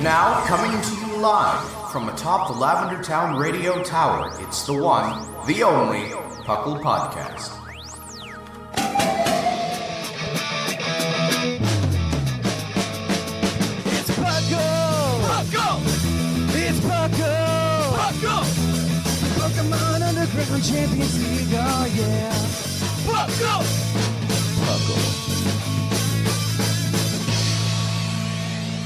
Now, coming to you live from atop the Lavender Town Radio Tower, it's the one, the only, PUCL Podcast. It's PUCL! PUCL! It's PUCL! PUCL! Pokemon Underground Champions League, oh yeah! PUCL! PUCL.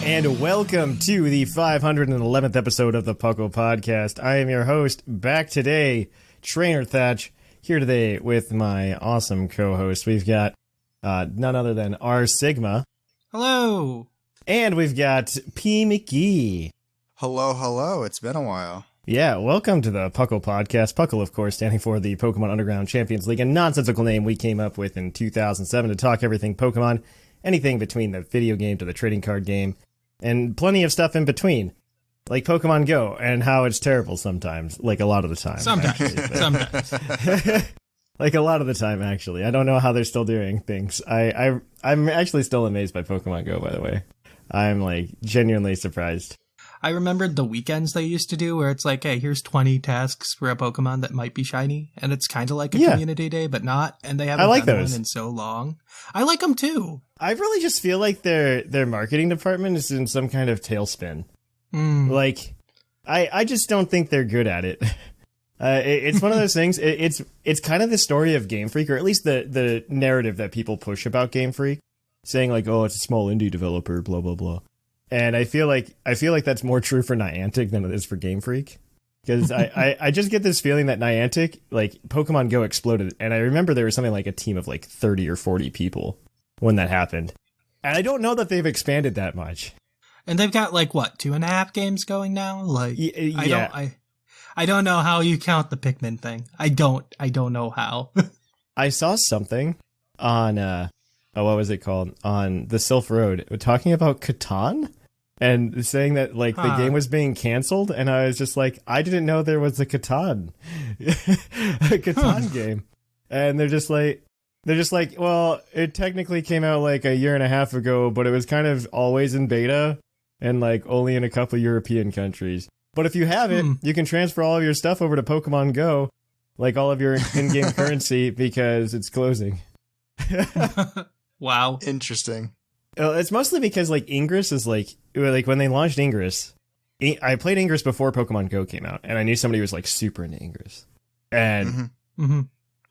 And welcome to the 511th episode of the PUCL Podcast. I am your host, back today, Trainer Thatch, here today with my awesome co-host. We've got none other than R Sigma. Hello. And we've got P McGee. Hello, hello. It's been a while. Yeah, welcome to the PUCL Podcast. PUCL, of course, standing for the Pokemon Underground Champions League, a nonsensical name we came up with in 2007 to talk everything Pokemon, anything between the video game to the trading card game, and plenty of stuff in between, like Pokemon Go, and how it's terrible sometimes, like a lot of the time. Sometimes. Like a lot of the time, actually. I don't know how they're still doing things. I'm actually still amazed by Pokemon Go, by the way. I'm, like, genuinely surprised. I remembered the weekends they used to do where it's like, hey, here's 20 tasks for a Pokemon that might be shiny, and it's kind of like a community day, but not, and they haven't done one in so long. I like them, too. I really just feel like their marketing department is in some kind of tailspin. Like, I just don't think they're good at it. It's one of those things. It's kind of the story of Game Freak, or at least the narrative that people push about Game Freak, saying like, oh, it's a small indie developer, blah blah blah. And I feel like that's more true for Niantic than it is for Game Freak, because I just get this feeling that Niantic, like, Pokemon Go exploded, and I remember there was something like a team of like 30 or 40 people when that happened, and I don't know that they've expanded that much. And they've got like what, 2.5 games going now? Like, yeah. I don't know how you count the Pikmin thing. I don't know how. I saw something on what was it called, on the Sylph Road, talking about Catan, and saying that like the game was being canceled, and I was just like, I didn't know there was a Catan game. And they're just like, well, it technically came out like a year and a half ago, but it was kind of always in beta and like only in a couple European countries. But if you have it, you can transfer all of your stuff over to Pokemon Go, like all of your in-game currency, because it's closing. Wow. Interesting. It's mostly because like Ingress is like when they launched Ingress, I played Ingress before Pokemon Go came out, and I knew somebody was like super into Ingress. And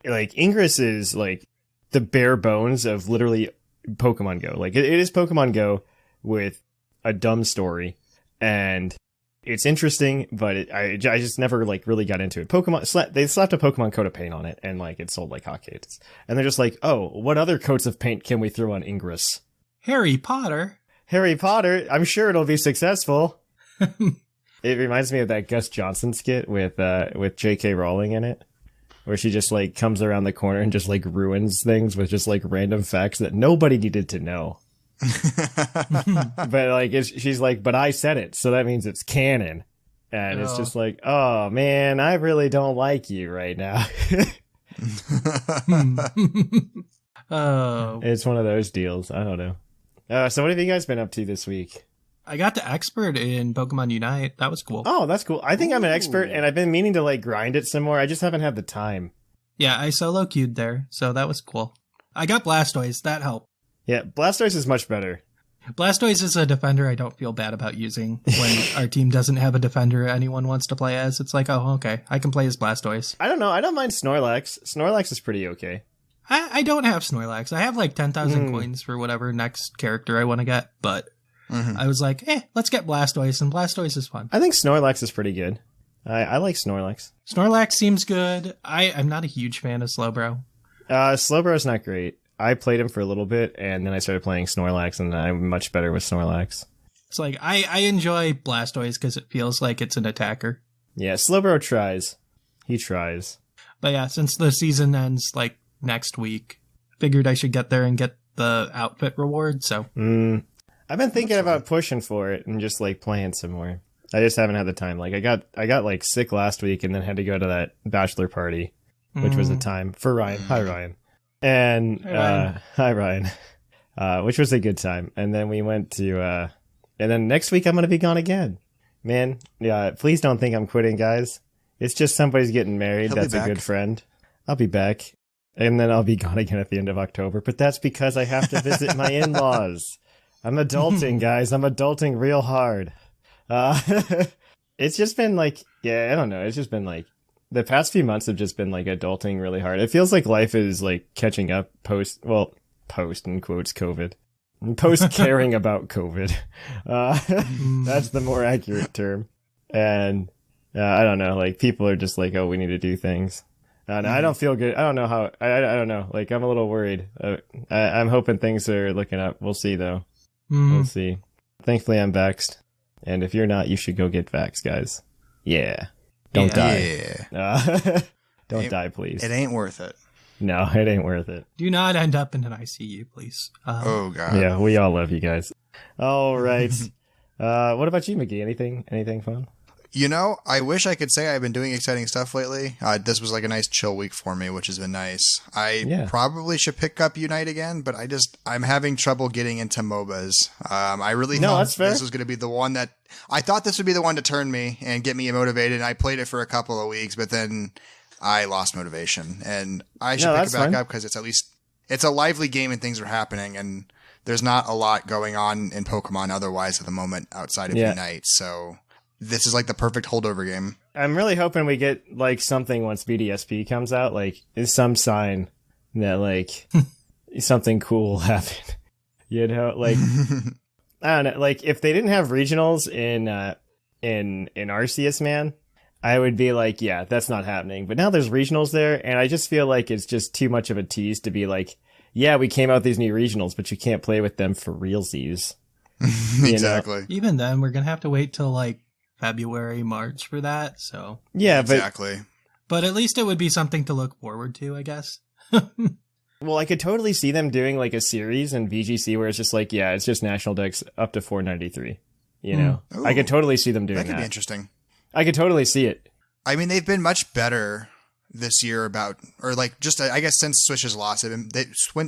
like Ingress is like the bare bones of literally Pokemon Go. Like it is Pokemon Go with a dumb story, and it's interesting, but I just never like really got into it. They slapped a Pokemon coat of paint on it, and like it sold like hotcakes. And they're just like, oh, what other coats of paint can we throw on Ingress? Harry Potter. I'm sure it'll be successful. It reminds me of that Gus Johnson skit with J.K. Rowling in it, where she just like comes around the corner and just like ruins things with just like random facts that nobody needed to know. But like she's like, but I said it, so that means it's canon. And it's just like, oh man, I really don't like you right now. It's one of those deals. I don't know. So what have you guys been up to this week? I got to expert in Pokemon Unite. That was cool. Oh, that's cool. I think I'm an expert, and I've been meaning to like grind it some more. I just haven't had the time. Yeah, I solo queued there, so that was cool. I got Blastoise. That helped. Yeah, Blastoise is much better. Blastoise is a defender I don't feel bad about using when our team doesn't have a defender anyone wants to play as. It's like, oh, okay, I can play as Blastoise. I don't know. I don't mind Snorlax. Snorlax is pretty okay. I don't have Snorlax. I have like 10,000 coins for whatever next character I want to get, but I was like, let's get Blastoise, and Blastoise is fun. I think Snorlax is pretty good. I like Snorlax. Snorlax seems good. I'm not a huge fan of Slowbro. Slowbro's not great. I played him for a little bit, and then I started playing Snorlax, and I'm much better with Snorlax. It's like, I enjoy Blastoise because it feels like it's an attacker. Yeah, Slowbro tries. He tries. But yeah, since the season ends, like, next week, figured I should get there and get the outfit reward, so. I've been thinking about pushing for it and just, like, playing some more. I just haven't had the time. Like, I got like, sick last week and then had to go to that bachelor party, which was a time for Ryan. Hi, Ryan. And, hi, Ryan. Which was a good time. And then we went to, And then next week I'm going to be gone again. Man, yeah, please don't think I'm quitting, guys. It's just somebody's getting married. That's a good friend. I'll be back. And then I'll be gone again at the end of October. But that's because I have to visit my in-laws. I'm adulting, guys. I'm adulting real hard. It's just been like, yeah, I don't know. It's just been like, the past few months have just been like adulting really hard. It feels like life is like catching up post in quotes COVID. Post caring about COVID. That's the more accurate term. And I don't know, like people are just like, oh, we need to do things. And I don't feel good. I don't know how, I don't know. Like I'm a little worried. I'm hoping things are looking up. We'll see though. We'll see. Thankfully I'm vaxxed. And if you're not, you should go get vaxxed, guys. Yeah. Don't die. Don't die, please. It ain't worth it. No, it ain't worth it. Do not end up in an ICU, please. Oh, God. Yeah, we all love you guys. All right. What about you, McGee? Anything fun? You know, I wish I could say I've been doing exciting stuff lately. This was like a nice chill week for me, which has been nice. I probably should pick up Unite again, but I'm having trouble getting into MOBAs. I really thought this was going to be the one that I thought this would be the one to turn me and get me motivated. And I played it for a couple of weeks, but then I lost motivation, and I should pick it back up because it's a lively game and things are happening, and there's not a lot going on in Pokemon otherwise at the moment outside of Unite. So this is like the perfect holdover game. I'm really hoping we get like something once BDSP comes out, like is some sign that like something cool will happen. You know, like I don't know, like if they didn't have regionals in Arceus, man, I would be like, yeah, that's not happening. But now there's regionals there, and I just feel like it's just too much of a tease to be like, yeah, we came out with these new regionals, but you can't play with them for realsies. Exactly. Know? Even then, we're going to have to wait till like February, March for that. So yeah, exactly. But at least it would be something to look forward to, I guess. Well, I could totally see them doing like a series in VGC where it's just like, yeah, it's just national decks up to 493. You know, Ooh, I could totally see them doing that. That could be interesting. I could totally see it. I mean, they've been much better this year I guess since Swish has lost,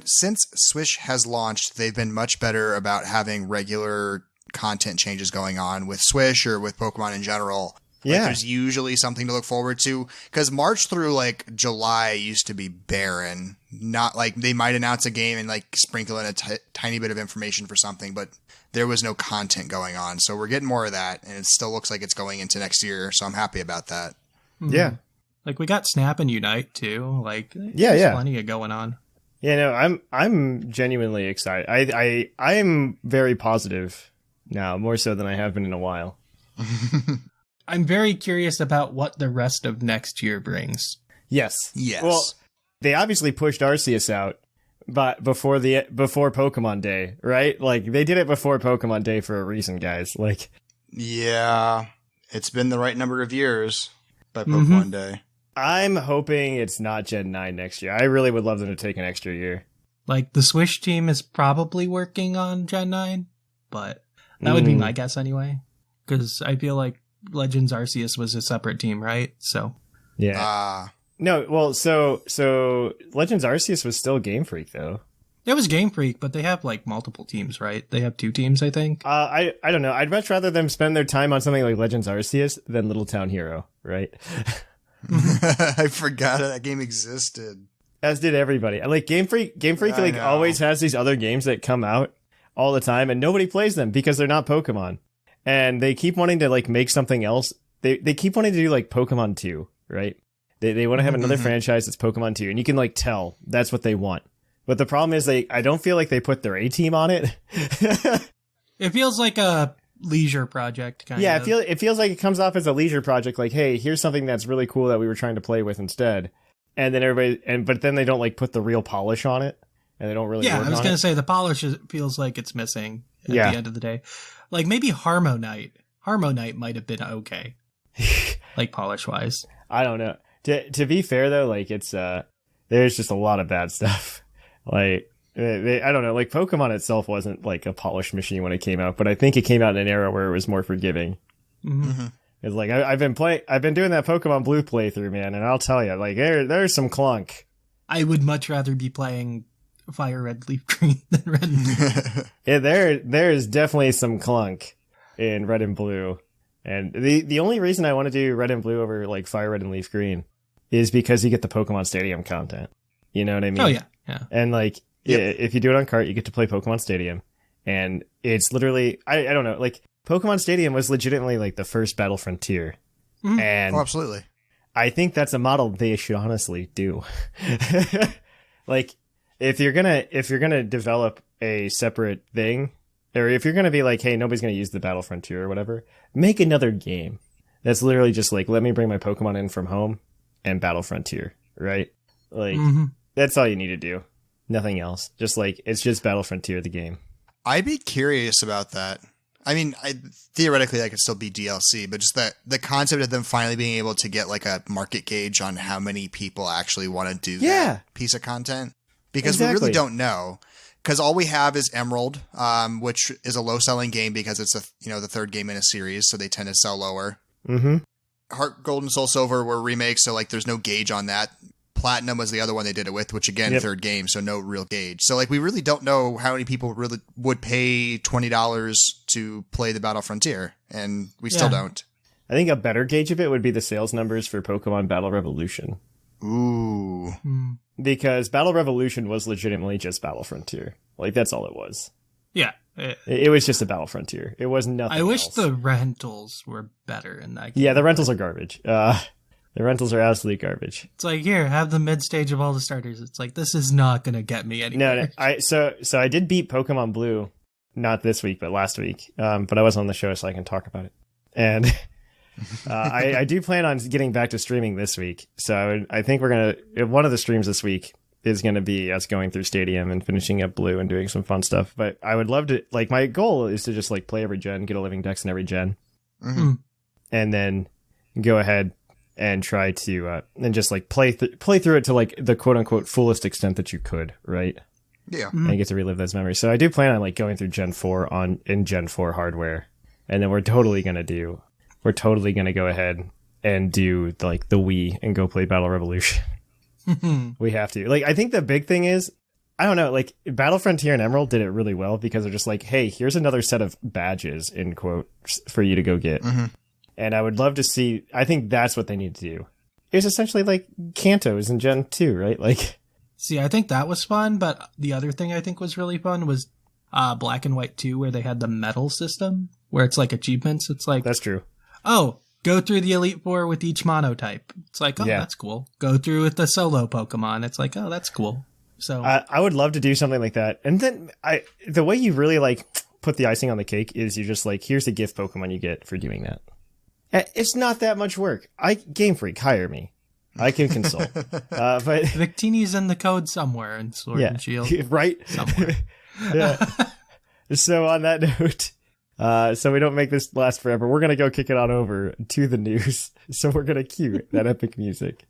since Swish has launched, they've been much better about having regular content changes going on with Swish or with Pokemon in general. Like, there's usually something to look forward to, because March through like July used to be barren. Not like they might announce a game and like sprinkle in a tiny bit of information for something, but there was no content going on. So we're getting more of that, and it still looks like it's going into next year. So I'm happy about that. Yeah. Like we got Snap and Unite too. Like there's plenty of going on. Yeah, no, I'm genuinely excited. I am very positive now, more so than I have been in a while. I'm very curious about what the rest of next year brings. Yes. Yes. Well, they obviously pushed Arceus out, but before Pokemon Day, right? Like they did it before Pokemon Day for a reason, guys. Like, yeah, it's been the right number of years by Pokemon Day. I'm hoping it's not Gen 9 next year. I really would love them to take an extra year. Like the Swish team is probably working on Gen 9, but that would be my guess anyway. Because I feel like Legends Arceus was a separate team, right? So yeah. No, well, so Legends Arceus was still Game Freak though. It was Game Freak, but they have like multiple teams, right? They have 2 teams, I think. I don't know. I'd much rather them spend their time on something like Legends Arceus than Little Town Hero, right? I forgot that game existed. As did everybody. Like Game Freak like always has these other games that come out all the time, and nobody plays them because they're not Pokemon. And they keep wanting to like make something else. They keep wanting to do like Pokemon 2, right? They want to have another franchise that's Pokemon 2, and you can like tell that's what they want. But the problem is I don't feel like they put their A team on it. It feels like a leisure project kind of. Yeah, it feels like it comes off as a leisure project, like, hey, here's something that's really cool that we were trying to play with instead. And then but then they don't like put the real polish on it, and they don't really work on it. Yeah, I was going to say the polish feels like it's missing at the end of the day. Like maybe Harmonite. Harmonite might have been okay. Like polish wise. I don't know. To be fair though, like it's there's just a lot of bad stuff. Like I don't know, like Pokemon itself wasn't like a polish machine when it came out, but I think it came out in an era where it was more forgiving. It's like I've been doing that Pokemon Blue playthrough, man, and I'll tell you, like there's some clunk. I would much rather be playing Fire Red Leaf Green than Red. Yeah, there is definitely some clunk. in Red and Blue. And the only reason I want to do Red and Blue over like Fire Red and Leaf Green is because you get the Pokemon Stadium content. You know what I mean? Oh, yeah. And like, if you do it on cart, you get to play Pokemon Stadium. And it's literally, I don't know, like Pokemon Stadium was legitimately like the first Battle Frontier. Mm-hmm. And absolutely. I think that's a model they should honestly do. Like, if you're gonna develop a separate thing, or if you're gonna be like, hey, nobody's gonna use the Battle Frontier or whatever, make another game that's literally just like, let me bring my Pokemon in from home and Battle Frontier, right? Like, that's all you need to do. Nothing else. Just like, it's just Battle Frontier, the game. I'd be curious about that. I mean, theoretically, that could still be DLC, but just the concept of them finally being able to get like a market gauge on how many people actually want to do that piece of content. Because we really don't know. Because all we have is Emerald, which is a low-selling game because it's the third game in a series, so they tend to sell lower. Mm-hmm. Heart Gold and Soul Silver were remakes, so like there's no gauge on that. Platinum was the other one they did it with, which again, third game, so no real gauge. So like we really don't know how many people really would pay $20 to play the Battle Frontier, and we still don't. I think a better gauge of it would be the sales numbers for Pokemon Battle Revolution. Ooh. Because Battle Revolution was legitimately just Battle Frontier. Like, that's all it was. Yeah. It was just a Battle Frontier. It was nothing I wish else. the rentals were better in that game. Yeah, the rentals are garbage. The rentals are absolute garbage. It's like, here, have the mid-stage of all the starters. It's like, this is not going to get me anywhere. No, so I did beat Pokemon Blue, not this week, but last week. But I was on the show, so I can talk about it. And I do plan on getting back to streaming this week. So I think one of the streams this week is going to be us going through Stadium and finishing up Blue and doing some fun stuff. But I would love to, like, my goal is to just like play every gen, get a living dex in every gen, and then go ahead and try to and just like play through it to like the quote unquote fullest extent that you could, right? Yeah, and get to relive those memories. So I do plan on like going through Gen 4 in Gen 4 hardware, and then we're totally gonna go ahead and do like the Wii and go play Battle Revolution. We have to. Like, I think the big thing is, I don't know, like Battle Frontier and Emerald did it really well because they're just like, hey, here's another set of badges in quotes for you to go get. And I would love to see, I think that's what they need to do. It's essentially like Kantos in Gen 2, right? Like, see, I think that was fun, but the other thing I think was really fun was Black and White 2, where they had the medal system, where it's like achievements. It's like, that's true. Oh, go through the Elite Four with each monotype. It's like, oh, that's cool. Go through with the solo Pokemon. It's like, oh, that's cool. So I would love to do something like that. And then the way you really like put the icing on the cake is you're just like, here's the gift Pokemon you get for doing that. It's not that much work. Game Freak, hire me. I can consult. But Victini's in the code somewhere in Sword and Shield. Right? Somewhere. So on that note, so we don't make this last forever, we're going to go kick it on over to the news. So we're going to cue that epic music.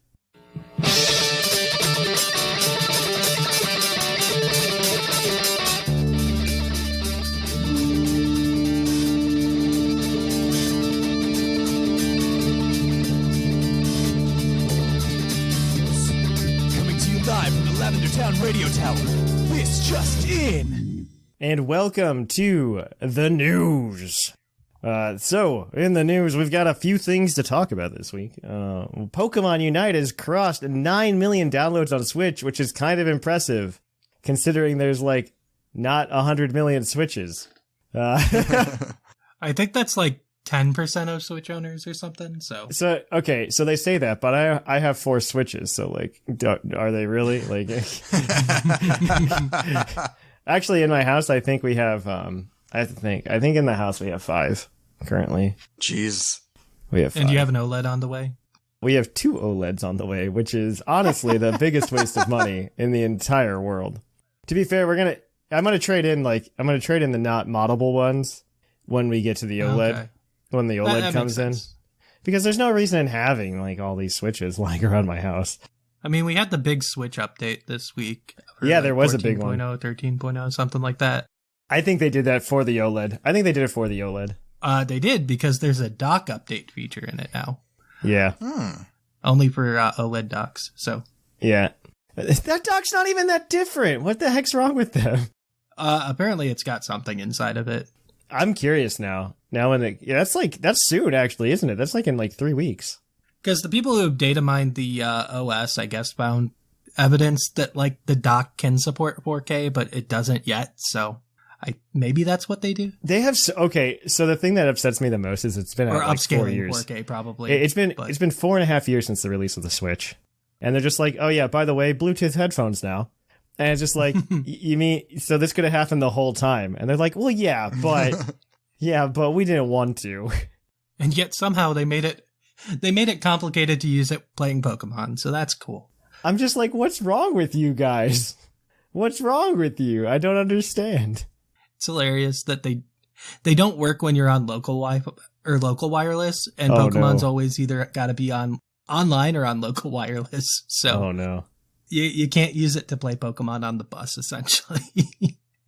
Lavender Town Radio Tower. This just in. And welcome to the news. So, in the news, we've got a few things to talk about this week. Pokemon Unite has crossed 9 million downloads on Switch, which is kind of impressive, considering there's, like, not 100 million Switches. I think that's, like, 10% of Switch owners or something, so okay, so they say that, but I have 4 Switches, so like, are they really? Like, actually, in my house, I think we have, I have to think, I think in the house we have 5 currently. Jeez. We have 5. And you have an OLED on the way? We have 2 OLEDs on the way, which is honestly the biggest waste of money in the entire world. To be fair, I'm gonna trade in the not moddable ones when we get to the OLED. Okay. When the OLED comes in, because there's no reason in having like all these Switches lying around my house. I mean, we had the big Switch update this week. Yeah, there was a big one. 13.0, something like that. I think they did that for the OLED. I think they did it for the OLED. They did, because there's a dock update feature in it now. Yeah. Only for OLED docks, so. Yeah. That dock's not even that different. What the heck's wrong with them? Apparently it's got something inside of it. I'm curious now. That's soon, actually, isn't it? That's like in like 3 weeks. Because the people who data mined the OS, I guess, found evidence that like the dock can support 4K, but it doesn't yet. So maybe that's what they do. They have so the thing that upsets me the most is it's been out like 4 years. 4K probably. It's been 4.5 years since the release of the Switch, and they're just like, oh yeah, by the way, Bluetooth headphones now, and it's just like, you mean so this could have happened the whole time? And they're like, well, yeah, but we didn't want to, and yet somehow they made it complicated to use it playing Pokemon, so that's cool. I'm just like, what's wrong with you guys? What's wrong with you? I don't understand. It's hilarious that they don't work when you're on local Wi-Fi or local wireless, and Pokemon's always either got to be on online or on local wireless. So you can't use it to play Pokemon on the bus, essentially.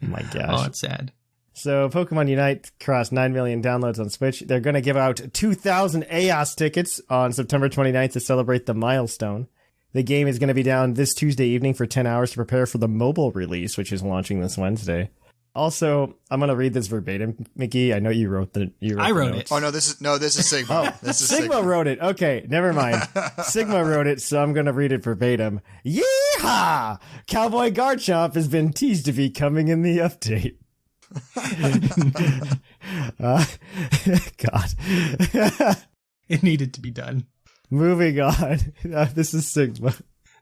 My gosh. Oh, it's sad. So Pokemon Unite crossed 9 million downloads on Switch. They're going to give out 2,000 AOS tickets on September 29th to celebrate the milestone. The game is going to be down this Tuesday evening for 10 hours to prepare for the mobile release, which is launching this Wednesday. Also, I'm going to read this verbatim, McGee. I know you wrote the I wrote notes. it. Oh, no, this is Sigma. This is Sigma wrote it. Okay, never mind. Sigma wrote it, so I'm going to read it verbatim. Yeehaw! Cowboy Garchomp has been teased to be coming in the update. God. It needed to be done. Moving on. This is Sigma.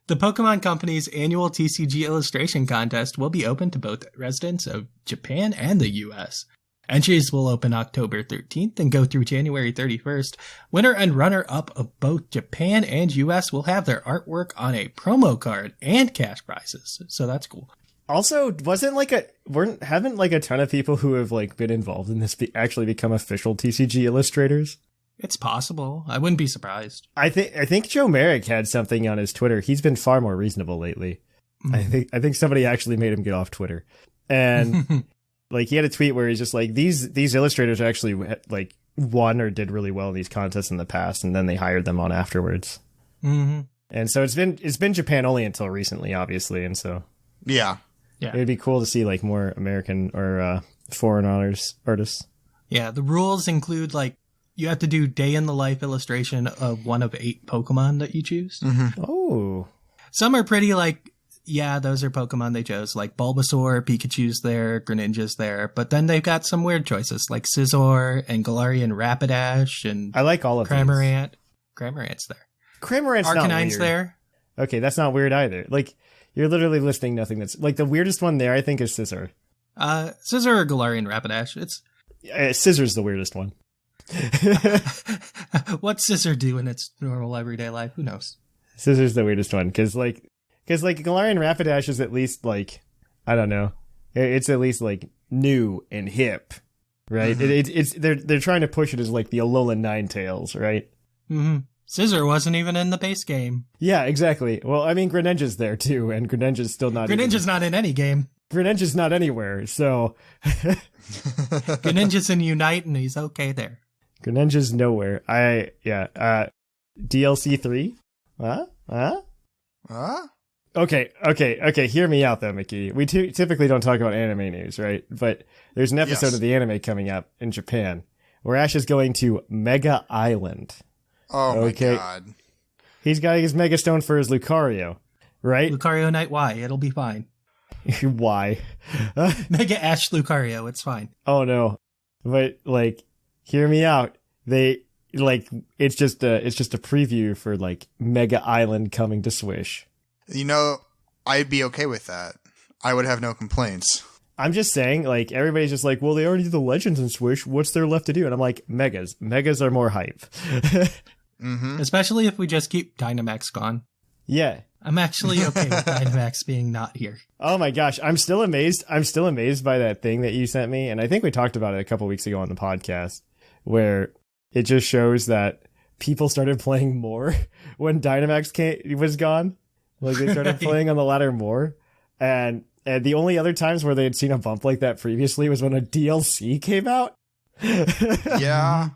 The Pokemon Company's annual TCG illustration contest will be open to both residents of Japan and the US. Entries will open October 13th and go through January 31st. Winner and runner-up of both Japan and US will have their artwork on a promo card and cash prizes. So that's cool. Also, haven't a ton of people who have like been involved in this actually become official TCG illustrators? It's possible. I wouldn't be surprised. I think Joe Merrick had something on his Twitter. He's been far more reasonable lately. Mm. I think somebody actually made him get off Twitter. And like he had a tweet where he's just like, these illustrators actually like won or did really well in these contests in the past, and then they hired them on afterwards. Mm-hmm. And so it's been Japan only until recently, obviously, and so yeah, it'd be cool to see like more American or foreign artists. Yeah, the rules include like you have to do day in the life illustration of one of 8 Pokemon that you choose. Mm-hmm. Oh, some are pretty like, yeah, those are Pokemon they chose, like Bulbasaur, Pikachu's there, Greninja's there, but then they've got some weird choices like Scizor and Galarian Rapidash, and I like all of Cramorant. Cramorant's there. Cramorant's Arcanine's there. Okay, that's not weird either. Like, you're literally listing nothing that's like the weirdest one there. I think is Scizor. Scizor or Galarian Rapidash. It's Scissor's the weirdest one. What's Scizor do in its normal everyday life? Who knows? Scissor's the weirdest one because Galarian Rapidash is at least like, I don't know, it's at least like new and hip, right? Mm-hmm. They're trying to push it as like the Alolan Ninetales, right? Mm-hmm. Scizor wasn't even in the base game. Yeah, exactly. Well, I mean, Greninja's there too, and Greninja's still not. Greninja's not in any game. Greninja's not anywhere, so. Greninja's in Unite, and he's okay there. Greninja's nowhere. DLC 3? Huh? Okay, hear me out though, Mickey. We typically don't talk about anime news, right? But there's an episode of the anime coming up in Japan where Ash is going to Mega Island. Oh my god. He's got his Mega Stone for his Lucario, right? Lucario Knight Y, it'll be fine. Why? Mega Ash Lucario, it's fine. Oh no. But like, hear me out. It's just a preview for like Mega Island coming to Swish. You know, I'd be okay with that. I would have no complaints. I'm just saying, like, everybody's just like, well, they already do the Legends in Swish. What's there left to do? And I'm like, Megas. Megas are more hype. Mm-hmm. Especially if we just keep Dynamax gone. Yeah. I'm actually okay with Dynamax being not here. Oh my gosh. I'm still amazed by that thing that you sent me. And I think we talked about it a couple weeks ago on the podcast where it just shows that people started playing more when Dynamax was gone. Like they started playing on the ladder more. And the only other times where they had seen a bump like that previously was when a DLC came out. Yeah.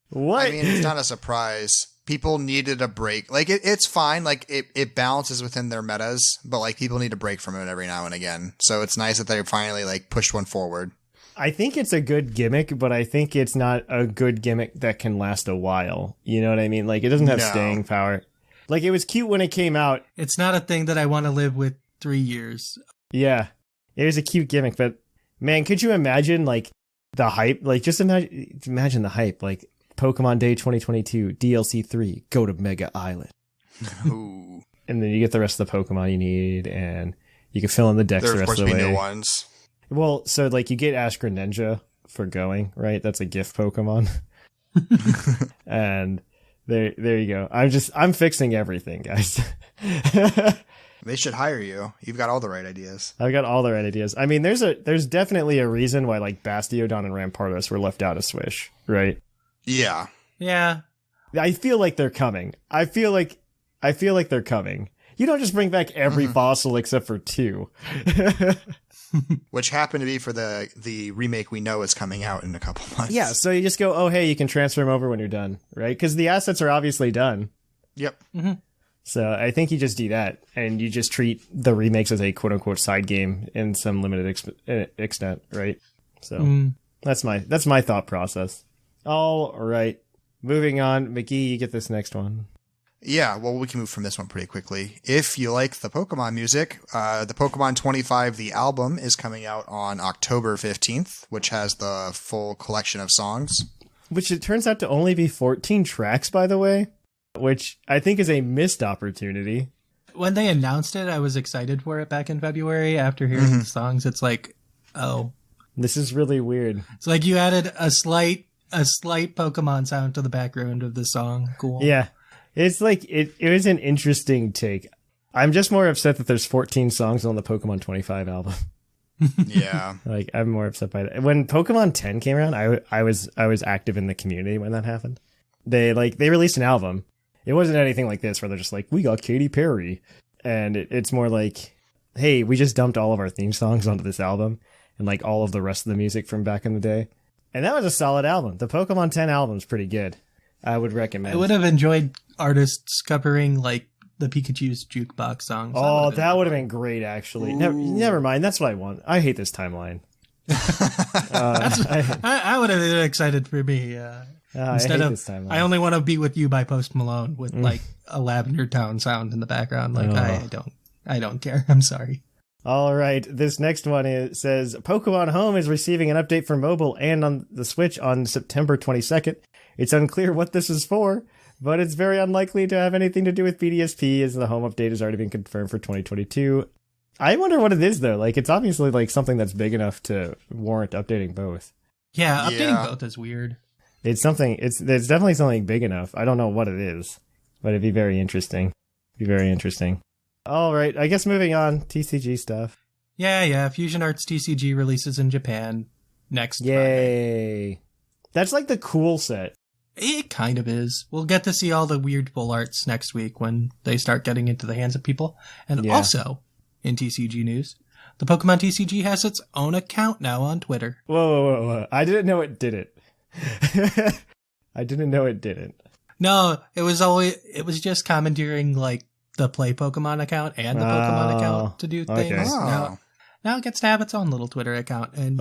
What? I mean, it's not a surprise. People needed a break. Like, it's fine. Like, it balances within their metas, but, like, people need a break from it every now and again. So it's nice that they finally, like, pushed one forward. I think it's a good gimmick, but I think it's not a good gimmick that can last a while. You know what I mean? Like, it doesn't have staying power. Like, it was cute when it came out. It's not a thing that I want to live with 3 years. Yeah. It was a cute gimmick, but man, could you imagine, like, the hype? Like, just imagine the hype. Like, Pokemon Day 2022, DLC 3, go to Mega Island. Ooh. And then you get the rest of the Pokemon you need, and you can fill in the decks the rest of the way. There, of course, be new ones. Well, so, like, you get Ash Greninja for going, right? That's a gift Pokemon. And there you go. I'm fixing everything, guys. They should hire you. You've got all the right ideas. I've got all the right ideas. I mean, there's definitely a reason why, like, Bastiodon and Rampardos were left out of Swish, right? Yeah. Yeah. I feel like they're coming. I feel like they're coming. You don't just bring back every fossil except for 2. Which happened to be for the remake we know is coming out in a couple months. Yeah, so you just go, oh, hey, you can transfer them over when you're done, right? Because the assets are obviously done. Yep. Mm-hmm. So I think you just do that, and you just treat the remakes as a quote-unquote side game in some limited extent, right? So that's my thought process. All right. Moving on. McGee, you get this next one. Yeah, well, we can move from this one pretty quickly. If you like the Pokemon music, the Pokemon 25, the album, is coming out on October 15th, which has the full collection of songs. Which it turns out to only be 14 tracks, by the way, which I think is a missed opportunity. When they announced it, I was excited for it back in February. After hearing the songs, it's like, oh. This is really weird. It's like you added a slight Pokemon sound to the background of the song. Cool. Yeah. It's like, it was an interesting take. I'm just more upset that there's 14 songs on the Pokemon 25 album. Yeah. Like, I'm more upset by that. When Pokemon 10 came around, I was active in the community when that happened. They released an album. It wasn't anything like this where they're just like, we got Katy Perry. And it's more like, hey, we just dumped all of our theme songs onto this album and like all of the rest of the music from back in the day. And that was a solid album. The Pokemon 10 album's pretty good. I would recommend. I would have enjoyed artists covering like the Pikachu's jukebox songs. Oh, that would have been great, actually. Never mind. That's what I want. I hate this timeline. I would have been excited for me. Instead of this timeline. I Only Want to Be With You by Post Malone with like a Lavender Town sound in the background. Like I don't care. I'm sorry. All right. This next one says Pokemon Home is receiving an update for mobile and on the Switch on September 22nd. It's unclear what this is for, but it's very unlikely to have anything to do with BDSP as the home update has already been confirmed for 2022. I wonder what it is, though. Like, it's obviously like something that's big enough to warrant updating both. Yeah, updating both is weird. It's definitely something big enough. I don't know what it is, but it'd be very interesting. All right, I guess moving on, TCG stuff. Yeah, Fusion Arts TCG releases in Japan next Yay. Friday. That's like the cool set. It kind of is. We'll get to see all the weird full arts next week when they start getting into the hands of people. And also, in TCG news, the Pokemon TCG has its own account now on Twitter. Whoa. I didn't know it did it. I didn't know it didn't. No, it was just commandeering like the Play Pokemon account and the Pokemon account to do things. Okay. Now it gets to have its own little Twitter account. And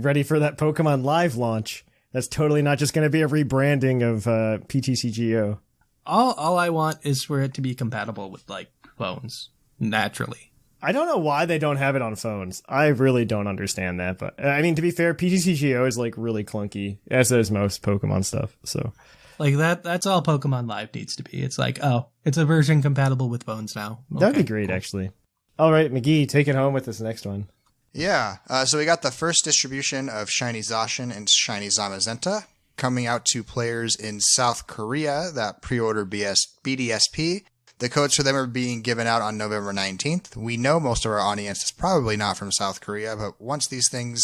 ready for that Pokemon Live launch. That's totally not just going to be a rebranding of PTCGO. All I want is for it to be compatible with like phones naturally. I don't know why they don't have it on phones. I really don't understand that. But I mean, to be fair, PTCGO is like really clunky, as is most Pokemon stuff. So, like that's all Pokemon Live needs to be. It's like, oh, it's a version compatible with phones now. Okay, that'd be great, actually. All right, McGee, take it home with this next one. Yeah, so we got the first distribution of Shiny Zacian and Shiny Zamazenta coming out to players in South Korea that pre-order BDSP. The codes for them are being given out on November 19th. We know most of our audience is probably not from South Korea, but once these things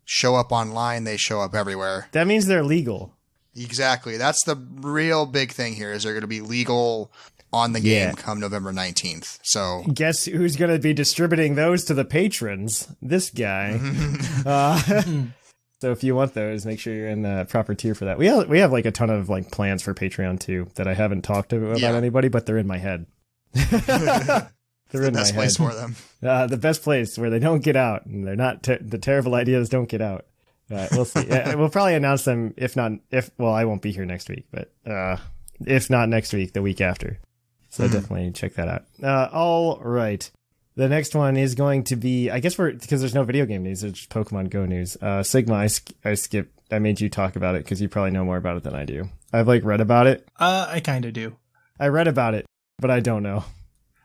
show up online, they show up everywhere. That means they're legal. Exactly. That's the real big thing here, is they're going to be legal on the game come November 19th. So guess who's going to be distributing those to the patrons? This guy. So if you want those, make sure you're in the proper tier for that. We have like a ton of like plans for Patreon too that I haven't talked to about anybody, but they're in my head. They're in my head. The best place for them. The best place where they don't get out, and they're not the terrible ideas don't get out. We'll see. We'll probably announce them well, I won't be here next week, but if not next week, the week after. So definitely check that out. All right. The next one is going to be, I guess because there's no video game news, it's just Pokemon Go news. Sigma, I skipped. I made you talk about it because you probably know more about it than I do. I've read about it. I kind of do. I read about it, but I don't know.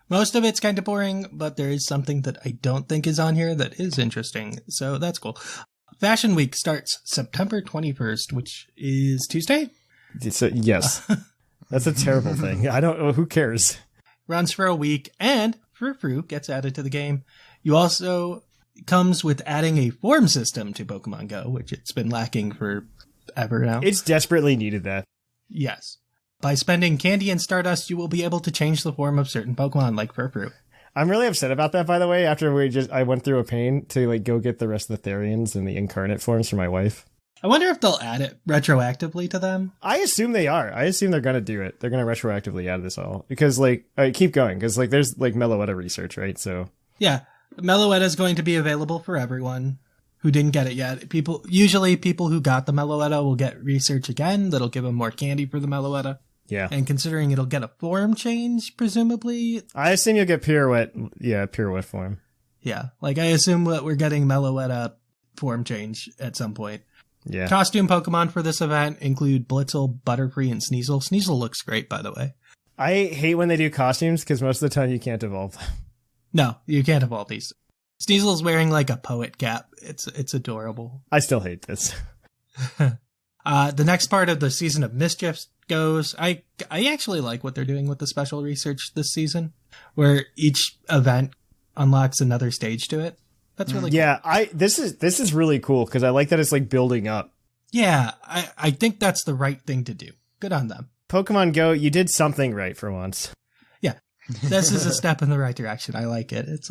Most of it's kind of boring, but there is something that I don't think is on here that is interesting. So that's cool. Fashion Week starts September 21st, which is Tuesday? Yes. That's a terrible thing. I don't know. Who cares? Runs for a week, and Referral gets added to the game. You also comes with adding a form system to Pokemon Go, which it's been lacking forever now. It's desperately needed that. Yes. By spending candy and Stardust, you will be able to change the form of certain Pokemon like Referral. I'm really upset about that, by the way, after I went through a pain to go get the rest of the Therians and the incarnate forms for my wife. I wonder if they'll add it retroactively to them. I assume they are. I assume they're going to do it. They're going to retroactively add this all. Because, keep going. Because, there's, Meloetta research, right? So. Yeah. Meloetta is going to be available for everyone who didn't get it yet. Usually people who got the Meloetta will get research again. That'll give them more candy for the Meloetta. Yeah. And considering it'll get a form change, presumably. I assume you'll get Pirouette. Yeah, Pirouette form. Yeah. I assume that we're getting Meloetta form change at some point. Yeah. Costume Pokemon for this event include Blitzel, Butterfree, and Sneasel. Sneasel looks great, by the way. I hate when they do costumes because most of the time you can't evolve them. No, you can't evolve these. Sneasel's wearing a poet cap. It's adorable. I still hate this. The next part of the Season of Mischief goes. I actually like what they're doing with the special research this season, where each event unlocks another stage to it. That's really cool. Yeah, this is really cool because I like that it's building up. Yeah, I think that's the right thing to do. Good on them. Pokemon Go, you did something right for once. Yeah, this is a step in the right direction. I like it. It's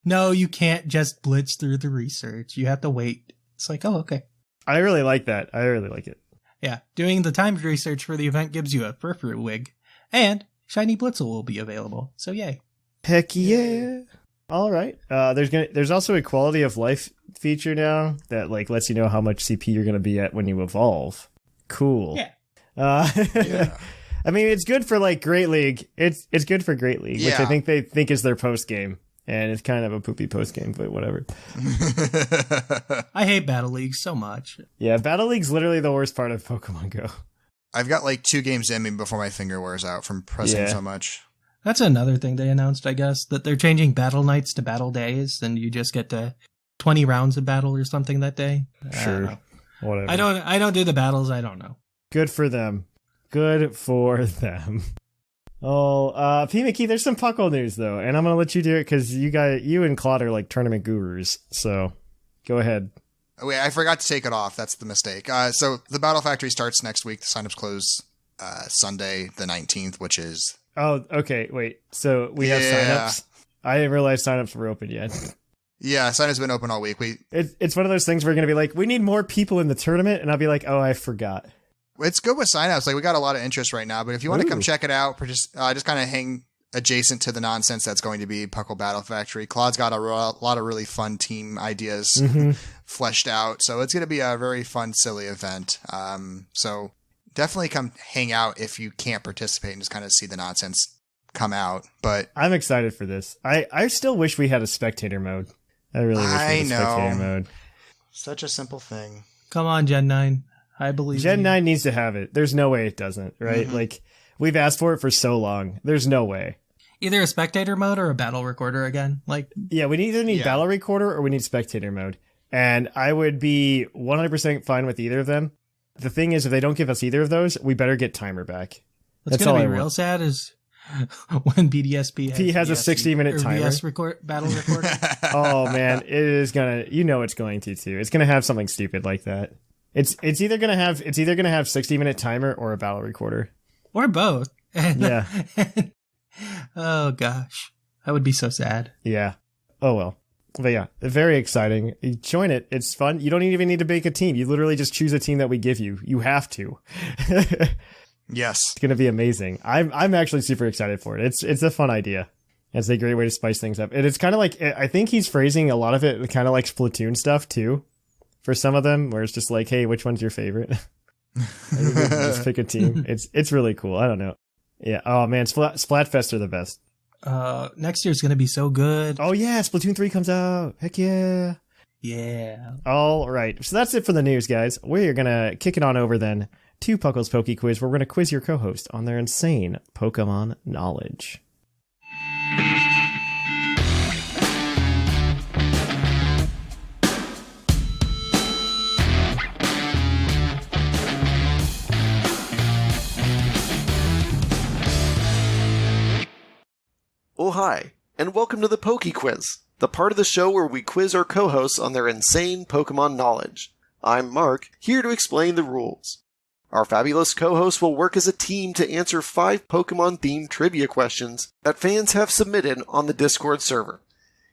no, you can't just blitz through the research. You have to wait. It's oh, okay. I really like that. I really like it. Yeah, doing the timed research for the event gives you a Furfrou wig, and Shiny Blitzel will be available. So yay! Heck yeah! All right. There's also a quality of life feature now that lets you know how much CP you're gonna be at when you evolve. Cool. Yeah. Yeah. I mean, it's good for Great League. It's good for Great League, which I think they think is their post game, and it's kind of a poopy post game, but whatever. I hate Battle League so much. Yeah, Battle League's literally the worst part of Pokemon Go. I've got 2 games in me before my finger wears out from pressing so much. That's another thing they announced, I guess, that they're changing battle nights to battle days, and you just get to 20 rounds of battle or something that day. Sure. Whatever. I don't do the battles. I don't know. Good for them. Good for them. Oh, P McGee, there's some PUCL news though, and I'm gonna let you do it because you and Claude are tournament gurus. So, go ahead. Wait, I forgot to take it off. That's the mistake. So the Battle Factory starts next week. The signups close Sunday the 19th, which is. Oh, okay. Wait. So we have signups. I didn't realize signups were open yet. Yeah, signups been open all week. It's one of those things where we're gonna be we need more people in the tournament, and I'll be oh, I forgot. It's good with signups. We got a lot of interest right now, but if you want to come check it out, just kind of hang adjacent to the nonsense that's going to be PUCL Battle Factory. Claude's got a lot of really fun team ideas fleshed out, so it's going to be a very fun, silly event. So definitely come hang out if you can't participate and just kind of see the nonsense come out. But I'm excited for this. I still wish we had a spectator mode. I really wish we had a spectator mode. Such a simple thing. Come on, Gen 9. I believe Gen 9 needs to have it. There's no way it doesn't, right? We've asked for it for so long. There's no way. Either a spectator mode or a battle recorder again. Yeah, we either need battle recorder or we need spectator mode. And I would be 100% fine with either of them. The thing is, if they don't give us either of those, we better get timer back. What's going to be real sad is when BDSP has a 60-minute timer. Battle recorder. Oh, man. It is going to... it's going to, too. It's going to have something stupid like that. It's either gonna have 60-minute timer or a battle recorder. Or both. Yeah. Oh gosh. That would be so sad. Yeah. Oh well. But yeah, very exciting. You join it. It's fun. You don't even need to make a team. You literally just choose a team that we give you. You have to. Yes. It's gonna be amazing. I'm actually super excited for it. It's a fun idea. It's a great way to spice things up. And it's kind of I think he's phrasing a lot of it kind of like Splatoon stuff too. for some of them, where it's just like, hey, which one's your favorite? Just pick a team. It's really cool. I don't know. Yeah. Oh man, Splatfest are the best. Next year's gonna be so good. Oh yeah, Splatoon 3 comes out. Heck yeah. Yeah. All right. So that's it for the news, guys. We're gonna kick it on over then to Puckle's Poke Quiz, where we're gonna quiz your co-host on their insane Pokemon knowledge. Oh hi, and welcome to the Poke Quiz, the part of the show where we quiz our co-hosts on their insane Pokemon knowledge. I'm Mark, here to explain the rules. Our fabulous co-hosts will work as a team to answer 5 Pokemon-themed trivia questions that fans have submitted on the Discord server.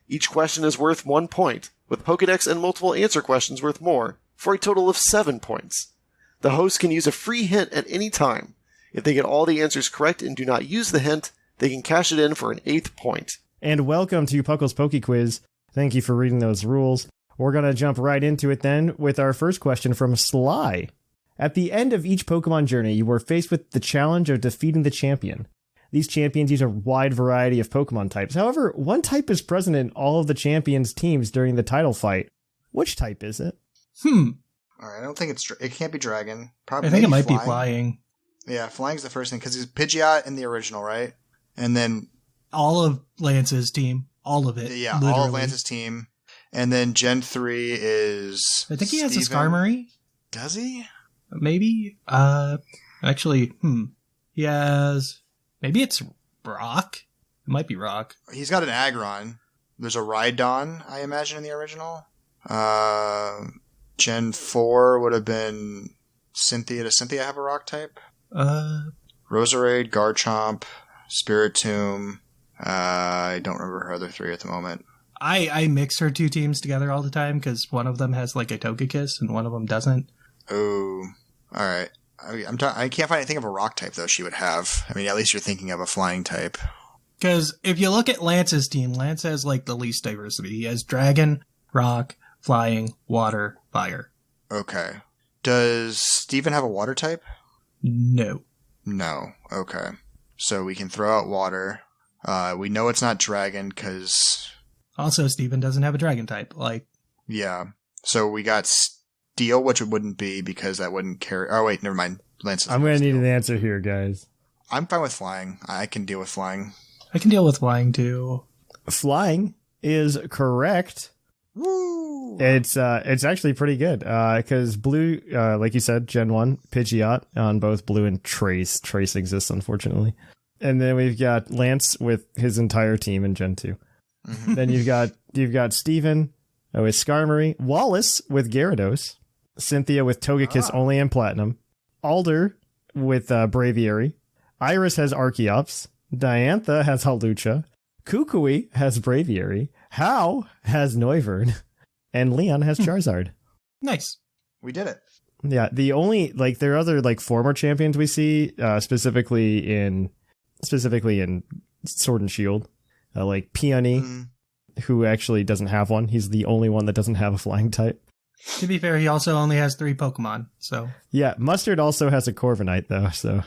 Each question is worth 1 point, with Pokedex and multiple answer questions worth more, for a total of 7 points. The host can use a free hint at any time. If they get all the answers correct and do not use the hint, they can cash it in for an 8th point. And welcome to Puckle's Poke Quiz. Thank you for reading those rules. We're going to jump right into it then with our first question from Sly. At the end of each Pokemon journey, you are faced with the challenge of defeating the champion. These champions use a wide variety of Pokemon types. However, one type is present in all of the champions' teams during the title fight. Which type is it? Alright, I don't think it can't be Dragon. Probably I think it might be Flying. Yeah, Flying's the first thing, because he's Pidgeot in the original, right? And then all of Lance's team. All of it. Yeah, literally. all of Lance's team. And then Gen 3 is I think he has Steven. a Skarmory. Does he? Maybe. Actually, he has... Maybe it's Rock? It might be Rock. He's got an Aggron. There's a Rhydon, I imagine, in the original. Gen 4 would have been Cynthia. Does Cynthia have a rock type? Roserade, Garchomp, Spiritomb. I don't remember her other 3 at the moment. I mix her 2 teams together all the time because one of them has like a Togekiss and one of them doesn't. Oh, all right. I can't find anything of a rock type though she would have. I mean, at least you're thinking of a flying type. Because if you look at Lance's team, Lance has like the least diversity. He has Dragon, Rock, Flying, Water, Fire. Okay. Does Steven have a water type? No. No. Okay. So we can throw out water. We know it's not Dragon because... Also, Steven doesn't have a Dragon type. Yeah. So we got Steel, which it wouldn't be because that wouldn't carry... Oh, wait, never mind. Lance. I'm going to need an answer here, guys. I'm fine with Flying. I can deal with Flying. I can deal with Flying, too. Flying is correct. Woo! It's actually pretty good, because Blue, like you said, Gen 1, Pidgeot on both Blue and Trace. Trace exists, unfortunately. And then we've got Lance with his entire team in Gen 2. Mm-hmm. Then you've got Steven with Skarmory, Wallace with Gyarados, Cynthia with Togekiss only in Platinum, Alder with Braviary, Iris has Archeops, Diantha has Hawlucha, Kukui has Braviary, Hau has Noivern, and Leon has Charizard. Nice. We did it. Yeah, the only, there are other, former champions we see, specifically in Sword and Shield, like Peony, who actually doesn't have one. He's the only one that doesn't have a flying type. To be fair, he also only has 3 Pokemon, so... Yeah, Mustard also has a Corviknight, though, so...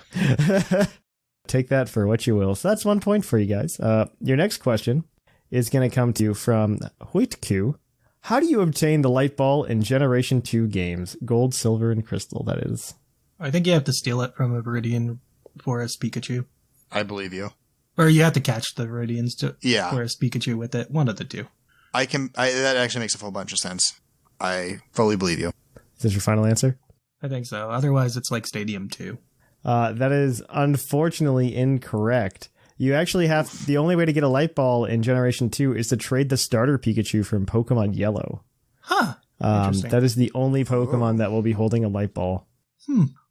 Take that for what you will. So that's 1 point for you guys. Your next question is going to come to you from Huitku. How do you obtain the Light Ball in Generation 2 games? Gold, Silver, and Crystal, that is. I think you have to steal it from a Viridian Forest Pikachu. I believe you. Or you have to catch the Viridians to Forest Pikachu with it. One of the 2. That actually makes a full bunch of sense. I fully believe you. Is this your final answer? I think so. Otherwise, it's like Stadium 2. That is unfortunately incorrect. You actually have... The only way to get a Light Ball in Generation 2 is to trade the starter Pikachu from Pokemon Yellow. Huh. That is the only Pokemon that will be holding a Light Ball.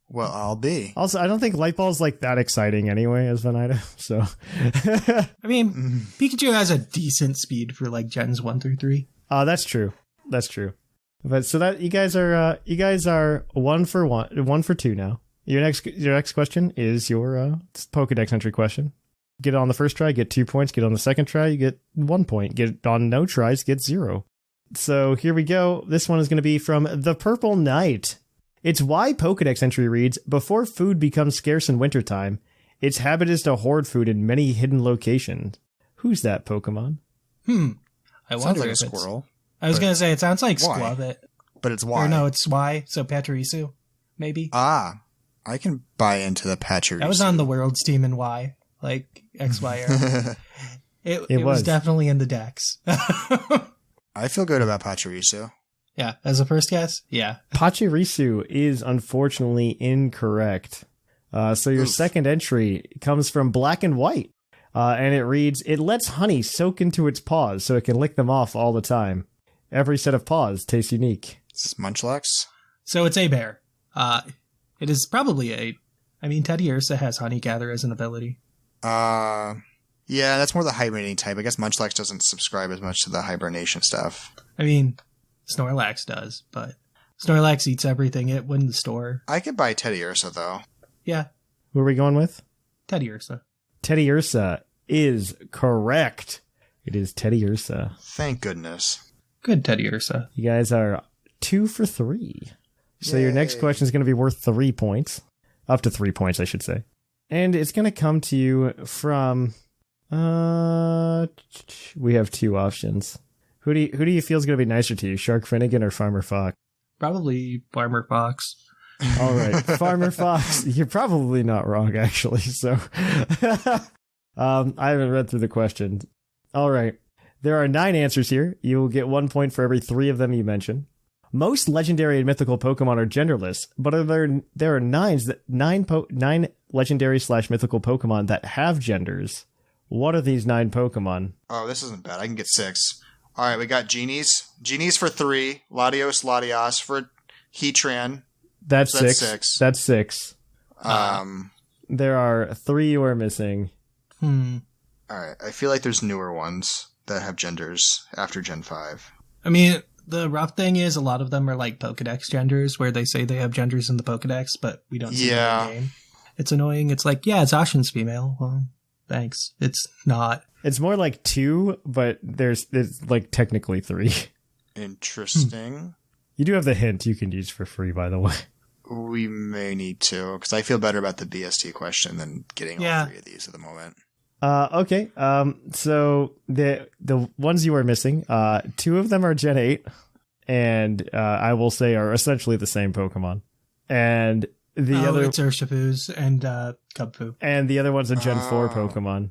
Well, I'll be. Also, I don't think Light Ball is that exciting anyway as an item, so... I mean, Pikachu has a decent speed for Gens 1 through 3. That's true. That's true. But so that you guys are 1 for 2 now. Your next question is your Pokedex entry question. Get it on the first try, get 2 points. Get it on the second try, you get 1 point. Get it on no tries, get 0. So here we go. This one is going to be from The Purple Knight. Its Y Pokedex entry reads, before food becomes scarce in wintertime, its habit is to hoard food in many hidden locations. Who's that Pokemon? I wonder like if a squirrel. I was going to say, it sounds like why? Squabit. But it's Y. Or no, it's Y, so Pachirisu, maybe? I can buy into the Pachirisu. I was on the Worlds team in Y, like XY era. It was definitely in the decks. I feel good about Pachirisu. Yeah, as a first guess, yeah. Pachirisu is unfortunately incorrect. So your second entry comes from Black and White. And it reads, it lets honey soak into its paws so it can lick them off all the time. Every set of paws tastes unique. Is this Munchlax? So it's a bear. It is probably Teddy Ursa has Honey Gather as an ability. Yeah, that's more the hibernating type. I guess Munchlax doesn't subscribe as much to the hibernation stuff. I mean, Snorlax does, but Snorlax eats everything it would in the store. I could buy Teddy Ursa, though. Yeah. Who are we going with? Teddy Ursa. Teddy Ursa is correct. It is Teddy Ursa. Thank goodness. Good Teddy Ursa. You guys are 2 for 3. So your next question is going to be worth 3 points. Up to 3 points, I should say. And it's going to come to you from... we have 2 options. Who do you feel is going to be nicer to you, Shark Finnegan or Farmer Fox? Probably Farmer Fox. All right, Farmer Fox. You're probably not wrong, actually. So, I haven't read through the question. All right, there are 9 answers here. You will get 1 point for every 3 of them you mention. Most legendary and mythical Pokemon are genderless, but there are 9 legendary/mythical Pokemon that have genders. What are these 9 Pokemon? Oh, this isn't bad. I can get 6. All right, we got Genies. Genies for 3. Latios for Heatran. That's so 6. That's 6. There are 3 you are missing. All right, I feel like there's newer ones that have genders after Gen 5. I mean, the rough thing is a lot of them are like Pokedex genders, where they say they have genders in the Pokedex, but we don't see them in the game. It's annoying. It's like, yeah, it's Ashen's female. Well, thanks. It's not. It's more like 2, but there's like technically 3. Interesting. You do have the hint you can use for free, by the way. We may need to, because I feel better about the BST question than getting all 3 of these at the moment. Okay. So the ones you are missing, 2 of them are Gen 8, and I will say are essentially the same Pokemon. And the other it's Urshifu's and Cubfu. And the other one's a Gen 4 Pokemon.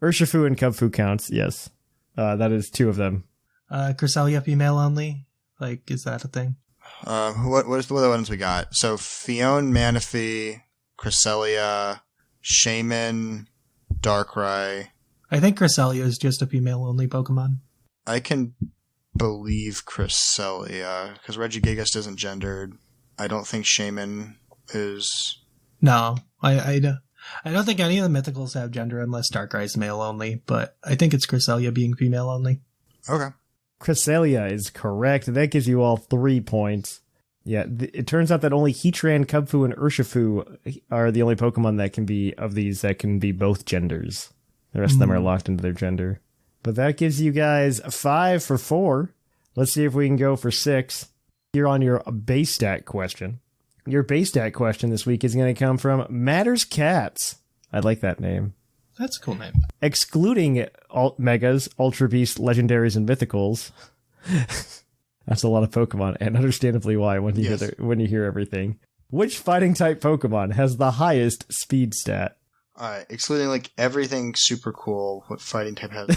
Urshifu and Cubfu counts, yes. That is 2 of them. Cresselia female only? Like, is that a thing? What are the ones we got? So Fion, Manaphy, Cresselia, Shaman, Darkrai. I think Cresselia is just a female only Pokemon. I can believe Cresselia, because Regigigas isn't gendered. I don't think Shaman is... No, I don't think any of the mythicals have gender unless Darkrai's male only, but I think it's Cresselia being female only. Okay. Cresselia is correct. That gives you all 3 points. Yeah, it turns out that only Heatran, Cubfu, and Urshifu are the only Pokemon that can be, of these, that can be both genders. The rest of them are locked into their gender. But that gives you guys 5 for 4. Let's see if we can go for 6. You're on your base stat question. Your base stat question this week is going to come from Matters Cats. I like that name. That's a cool name. Excluding Megas, Ultra Beasts, Legendaries, and Mythicals. That's a lot of Pokemon, and understandably why when you hear everything. Which fighting type Pokemon has the highest speed stat? All right, excluding like everything super cool, what fighting type has?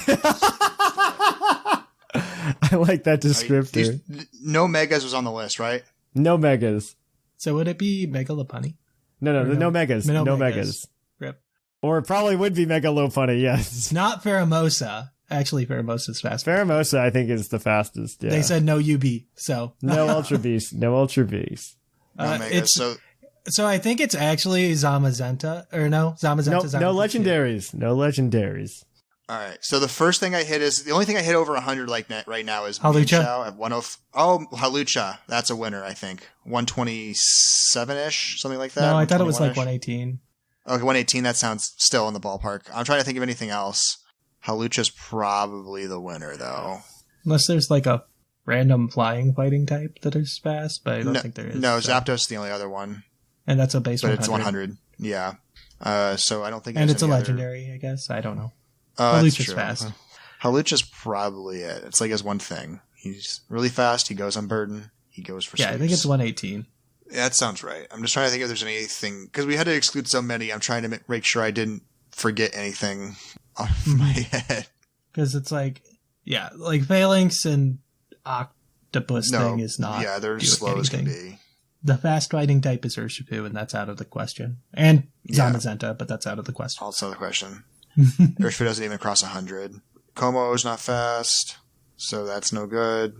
I like that descriptor. No Megas was on the list, right? No Megas. So would it be Mega Lopunny? No Megas. No Megas. Rip. Or it probably would be Mega Lopunny, yes. Not Pheromosa. Actually, Pheromosa's fast. Pheromosa, I think, is the fastest. Yeah. They said no UB, so no Ultra Beast. No Ultra Beast. No Megas. So I think it's actually Zamazenta, or no? Zamazenta. No legendaries. No legendaries. All right. So the first thing I hit is the only thing I hit over 100 like right now is Hawlucha at 105. Oh, Hawlucha. That's a winner, I think. 127-ish, something like that. No, I thought it was like 118. Okay, 118. That sounds still in the ballpark. I'm trying to think of anything else. Hawlucha's probably the winner, though. Unless there's like a random flying fighting type that is fast, but I don't think there is. No, Zapdos is the only other one. And that's a base 100. But it's 100, yeah. So I don't think. And it's a legendary, I guess. I don't know. Hawlucha's fast. Hawlucha's probably it. It's like his one thing. He's really fast. He goes on burden. He goes for sweeps. I think it's 118. Yeah, that sounds right. I'm just trying to think if there's anything, because we had to exclude so many. I'm trying to make sure I didn't forget anything off my head. Because it's like Phalanx and Octopus thing is not. Yeah, they're slow as can be. The fast fighting type is Urshifu, and that's out of the question. And Zamazenta, but that's out of the question. Also the question. Urshifu doesn't even cross 100. Como is not fast, so that's no good.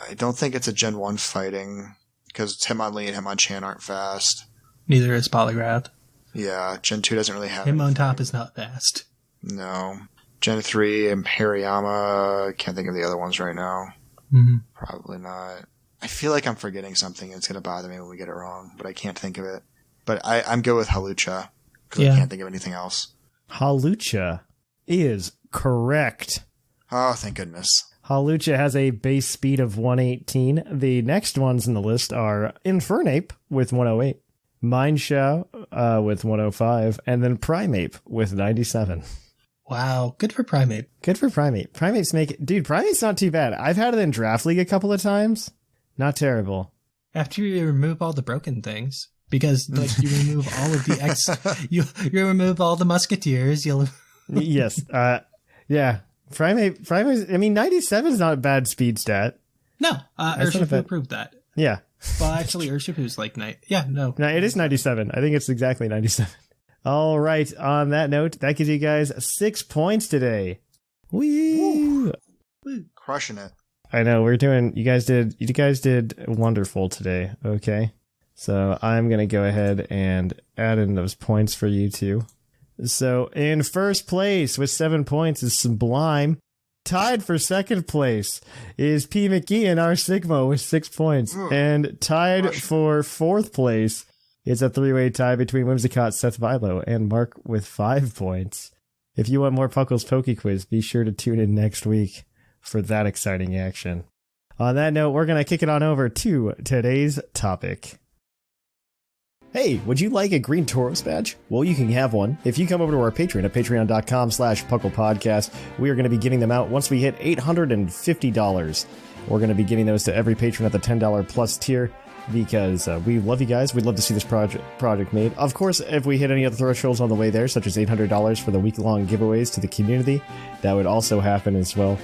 I don't think it's a Gen 1 fighting, because Hitmonlee and Hitmonchan aren't fast. Neither is Poliwrath. Yeah, Gen 2 doesn't really have Hitmontop is not fast. No. Gen 3 and Hariyama, can't think of the other ones right now. Mm-hmm. Probably not. I feel like I'm forgetting something and it's going to bother me when we get it wrong, but I can't think of it. But I'm good with Hawlucha, because I can't think of anything else. Hawlucha is correct. Oh, thank goodness. Hawlucha has a base speed of 118. The next ones in the list are Infernape with 108, Mineshaw with 105, and then Primeape with 97. Wow, good for Primeape. Good for Primeape. Primeape's not too bad. I've had it in Draft League a couple of times. Not terrible. After you remove all the broken things, because you remove all of the you remove all the Musketeers, you'll... Yes. Yeah. Primeape, I mean, 97 is not a bad speed stat. No, Urshifu proved that. Yeah. Well, actually, Urshifu's like... No, it is 97. I think it's exactly 97. All right. On that note, that gives you guys 6 points today. Woo! Crushing it. I know you guys did wonderful today. Okay. So I'm going to go ahead and add in those points for you two. So in first place with 7 points is Sublime. Tied for second place is P McGee and R Sigma with 6 points. And tied for fourth place is a 3-way tie between Whimsicott, Seth Vilo, and Mark with 5 points. If you want more Puckle's Poke Quiz, be sure to tune in next week for that exciting action. On that note, we're going to kick it on over to today's topic. Hey, would you like a green Tauros badge? Well, you can have one. If you come over to our Patreon at patreon.com/PucklePodcast, we are going to be getting them out once we hit $850. We're going to be getting those to every patron at the $10 plus tier because we love you guys. We'd love to see this project made. Of course, if we hit any other thresholds on the way there, such as $800 for the week-long giveaways to the community, that would also happen as well.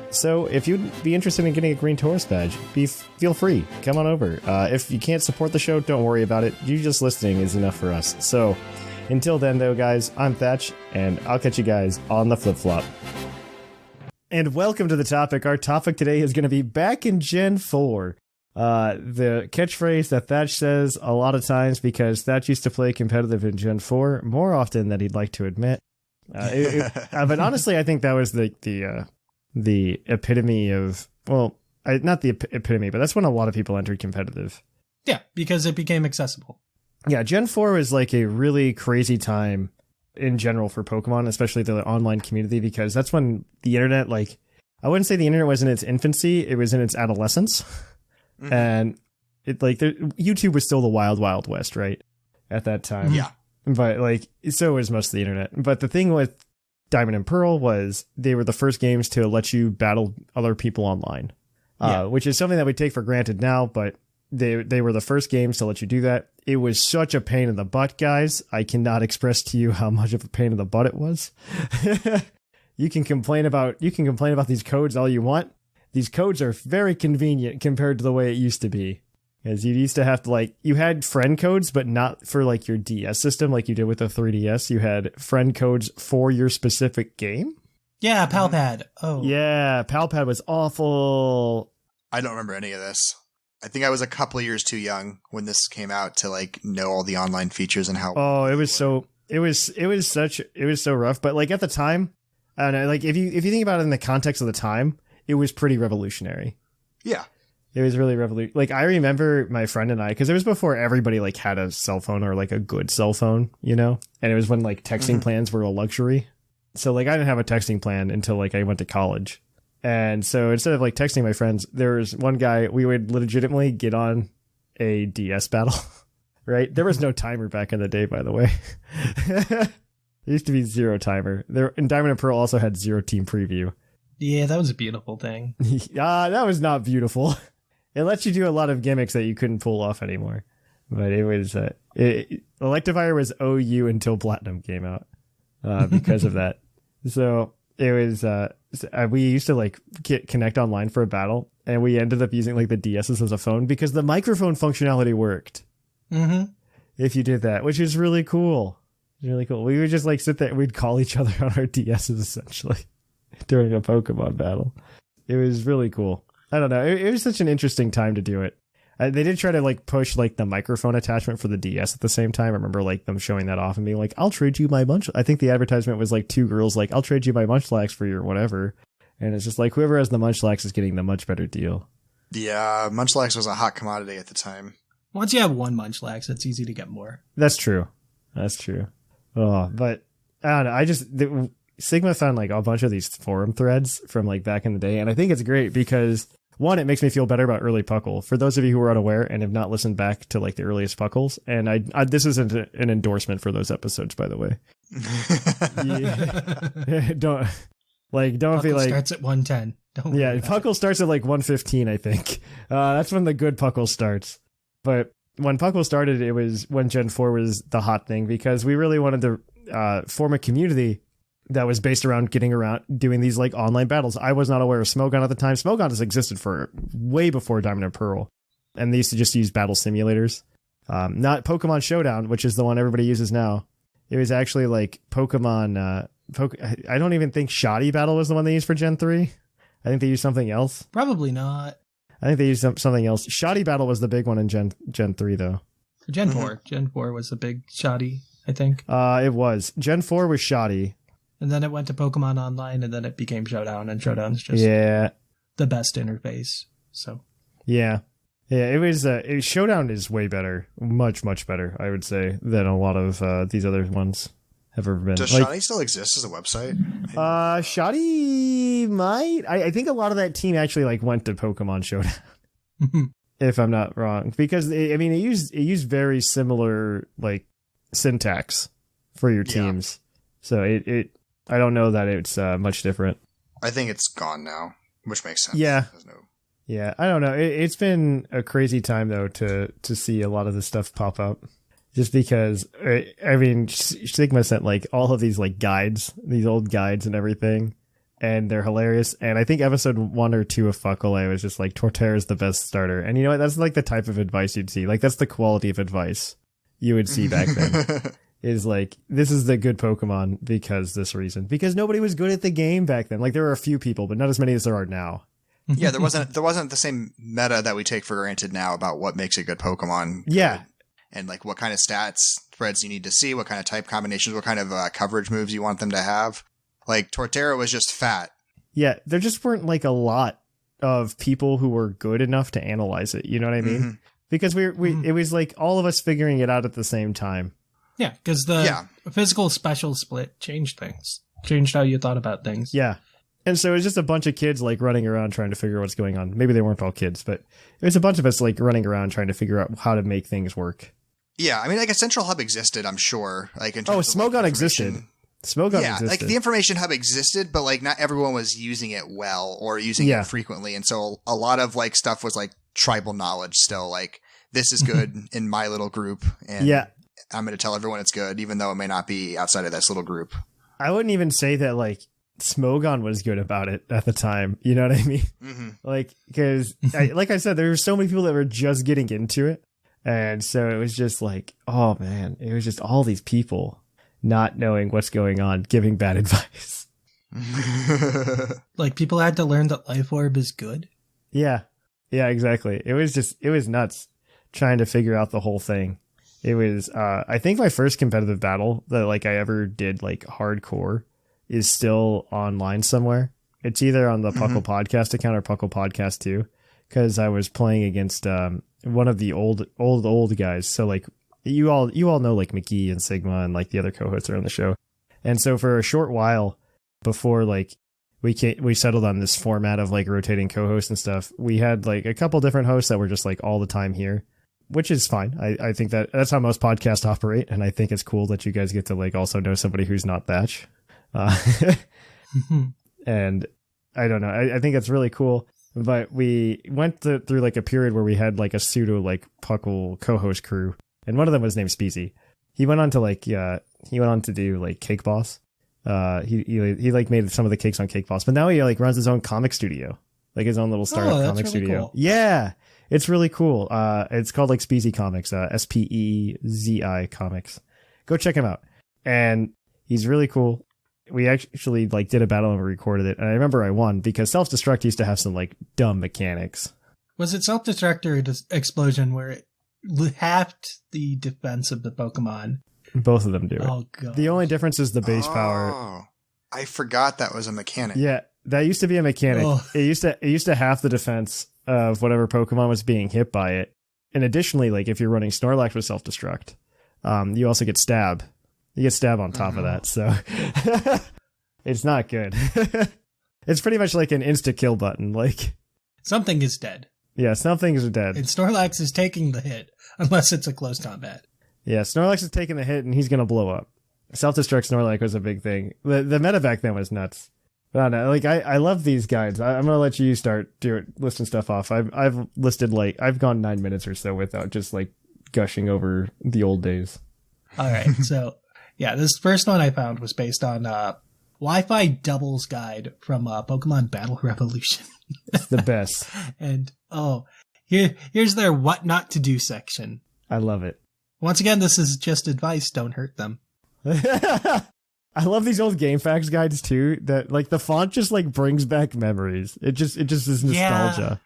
So if you'd be interested in getting a green Tauros badge, feel free. Come on over. If you can't support the show, don't worry about it. You just listening is enough for us. So until then, though, guys, I'm Thatch, and I'll catch you guys on the flip-flop. And welcome to the topic. Our topic today is going to be back in Gen 4. The catchphrase that Thatch says a lot of times because Thatch used to play competitive in Gen 4 more often than he'd like to admit. But honestly, I think that was the epitome of, well, not the epitome, but that's when a lot of people entered competitive. Yeah, because it became accessible. Yeah, Gen 4 was like a really crazy time in general for Pokemon, especially the online community, because that's when the internet, like, I wouldn't say the internet was in its infancy, it was in its adolescence. Mm-hmm. And it like YouTube was still the wild, wild west, right? At that time. Yeah. But like, so was most of the internet. But the thing with Diamond and Pearl was they were the first games to let you battle other people online, which is something that we take for granted now, but they were the first games to let you do that. It was such a pain in the butt, guys. I cannot express to you how much of a pain in the butt it was. You can complain about these codes all you want. These codes are very convenient compared to the way it used to be. Because you used to have to, you had friend codes, but not for, your DS system like you did with the 3DS. You had friend codes for your specific game. Yeah, Palpad. Oh. Yeah, Palpad was awful. I don't remember any of this. I think I was a couple of years too young when this came out to, know all the online features and how... Oh, it was so rough. But, at the time, I don't know, if you think about it in the context of the time, it was pretty revolutionary. Yeah. It was really revolutionary. I remember my friend and I, because it was before everybody had a cell phone or a good cell phone, and it was when texting plans were a luxury. So I didn't have a texting plan until I went to college, And so instead of like texting my friends, there was one guy, we would legitimately get on a DS battle, right? There was no timer back in the day, by the way. There used to be 0 timer. There, and Diamond and Pearl also had 0 team preview. Yeah, that was a beautiful thing. That was not beautiful. It lets you do a lot of gimmicks that you couldn't pull off anymore. But it was, Electivire was OU until Platinum came out, because of that. So it was, we used to like connect online for a battle, and we ended up using like the DSs as a phone because the microphone functionality worked. Mm-hmm. If you did that, which is really cool. Really cool. We would just like sit there, we'd call each other on our DSs essentially during a Pokemon battle. It was really cool. I don't know. It was such an interesting time to do it. They did try to like push like the microphone attachment for the DS at the same time. I remember like them showing that off and being like, I'll trade you my I think the advertisement was like 2 girls like, I'll trade you my Munchlax for your whatever. And it's just like whoever has the Munchlax is getting the much better deal. Yeah, Munchlax was a hot commodity at the time. Once you have one Munchlax, it's easy to get more. That's true. Oh, but I don't know. Sigma found like a bunch of these forum threads from like back in the day. And I think it's great because one, it makes me feel better about early Puckle. For those of you who are unaware and have not listened back to like the earliest Puckles, and I this isn't an endorsement for those episodes, by the way. Don't Puckle be like starts at 110. Puckle starts at like 115, I think. That's when the good Puckle starts. But when Puckle started, it was when Gen 4 was the hot thing because we really wanted to form a community that was based around getting around doing these like online battles. I was not aware of Smogon at the time. Smogon has existed for way before Diamond and Pearl. And they used to just use battle simulators. Not Pokemon Showdown, which is the one everybody uses now. It was actually like Pokemon... I don't even think Shoddy Battle was the one they used for Gen 3. I think they used something else. Probably not. I think they used something else. Shoddy Battle was the big one in Gen 3, though. For Gen 4. Gen 4 was the big Shoddy, I think. It was. Gen 4 was Shoddy. And then it went to Pokemon Online, and then it became Showdown, and Showdown's just the best interface. So it was. Showdown is way better, much better, I would say, than a lot of these other ones have ever been. Does Shoddy still exist as a website? Shoddy might. I think a lot of that team actually like went to Pokemon Showdown, if I'm not wrong, because it used very similar like syntax for your teams. So I don't know that it's much different. I think it's gone now, which makes sense. Yeah. Yeah, I don't know. It's been a crazy time, though, to see a lot of this stuff pop up. Just because, I mean, Sigma sent, like, all of these, like, guides, these old guides and everything, and they're hilarious. And I think episode 1 or 2 of Fuckle was just like, Torterra is the best starter. And you know what? That's, like, the type of advice you'd see. Like, that's the quality of advice you would see back then. Is like, this is the good Pokemon because this reason. Because nobody was good at the game back then. Like, there were a few people, but not as many as there are now. Yeah, there wasn't the same meta that we take for granted now about what makes a good Pokemon. Yeah. And like what kind of stats spreads you need to see, what kind of type combinations, what kind of coverage moves you want them to have. Like Torterra was just fat. Yeah, there just weren't like a lot of people who were good enough to analyze it. You know what I mean? Mm-hmm. Because it was like all of us figuring it out at the same time. Yeah, because the physical special split changed things. Changed how you thought about things. Yeah. And so it was just a bunch of kids like running around trying to figure out what's going on. Maybe they weren't all kids, but it was a bunch of us like running around trying to figure out how to make things work. Yeah, I mean, like a central hub existed, I'm sure. Like in terms Smogon of, like, existed. Smogon existed. Like the information hub existed, but like not everyone was using it well or using it frequently. And so a lot of like stuff was like tribal knowledge still. Like this is good in my little group, and I'm going to tell everyone it's good, even though it may not be outside of this little group. I wouldn't even say that like Smogon was good about it at the time. You know what I mean? Mm-hmm. Like, because like I said, there were so many people that were just getting into it. And so it was just like, oh man, it was just all these people not knowing what's going on, giving bad advice. Like people had to learn that Life Orb is good. Yeah. Yeah, exactly. It was nuts trying to figure out the whole thing. It was, I think my first competitive battle that like I ever did like hardcore is still online somewhere. It's either on the Puckle Podcast account or Puckle Podcast 2, because I was playing against one of the old guys. So like you all know like McGee and Sigma and like the other co-hosts are on the show. And so for a short while before like we settled on this format of like rotating co-hosts and stuff. We had like a couple different hosts that were just like all the time here, which is fine. I think that's how most podcasts operate, and I think it's cool that you guys get to like also know somebody who's not Thatch. And I don't know. I think it's really cool. But we went through like a period where we had like a pseudo like PUCL co-host crew, and one of them was named Speezy. He went on to do like Cake Boss. He like made some of the cakes on Cake Boss, but now he like runs his own comic studio, like his own little startup comic really studio. Cool. Yeah, it's really cool. It's called like Speezy Comics, Spezi Comics. Go check him out, and he's really cool. We actually like did a battle and we recorded it, and I remember I won because Self Destruct used to have some like dumb mechanics. Was it Self Destruct or Explosion where it halved the defense of the Pokemon? Both of them do it. Oh god! The only difference is the base power. I forgot that was a mechanic. Yeah, that used to be a mechanic. Oh. It used to halve the defense of whatever Pokemon was being hit by it. And additionally, like if you're running Snorlax with Self Destruct, you also get Stab. You get Stab on top of that, so it's not good. It's pretty much like an insta-kill button. Like something is dead. Yeah, some things are dead. And Snorlax is taking the hit, unless it's a close combat. Yeah, Snorlax is taking the hit, and he's going to blow up. Self-destruct Snorlax was a big thing. The meta back then was nuts. But I don't know, like, I love these guides. I'm going to let you start listing stuff off. I've listed, like, I've gone 9 minutes or so without just, like, gushing over the old days. All right, so... Yeah, this first one I found was based on Wi-Fi Doubles Guide from Pokemon Battle Revolution. It's the best. And, here's their what not to do section. I love it. Once again, this is just advice. Don't hurt them. I love these old Game Facts guides, too, that, like, the font just, like, brings back memories. It just is nostalgia.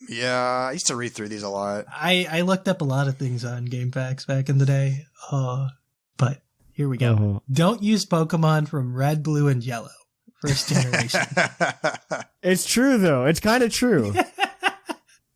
Yeah, I used to read through these a lot. I looked up a lot of things on Game Facts back in the day, but... Here we go. Uh-huh. Don't use Pokemon from Red, Blue, and Yellow. First generation. It's true, though. It's kind of true.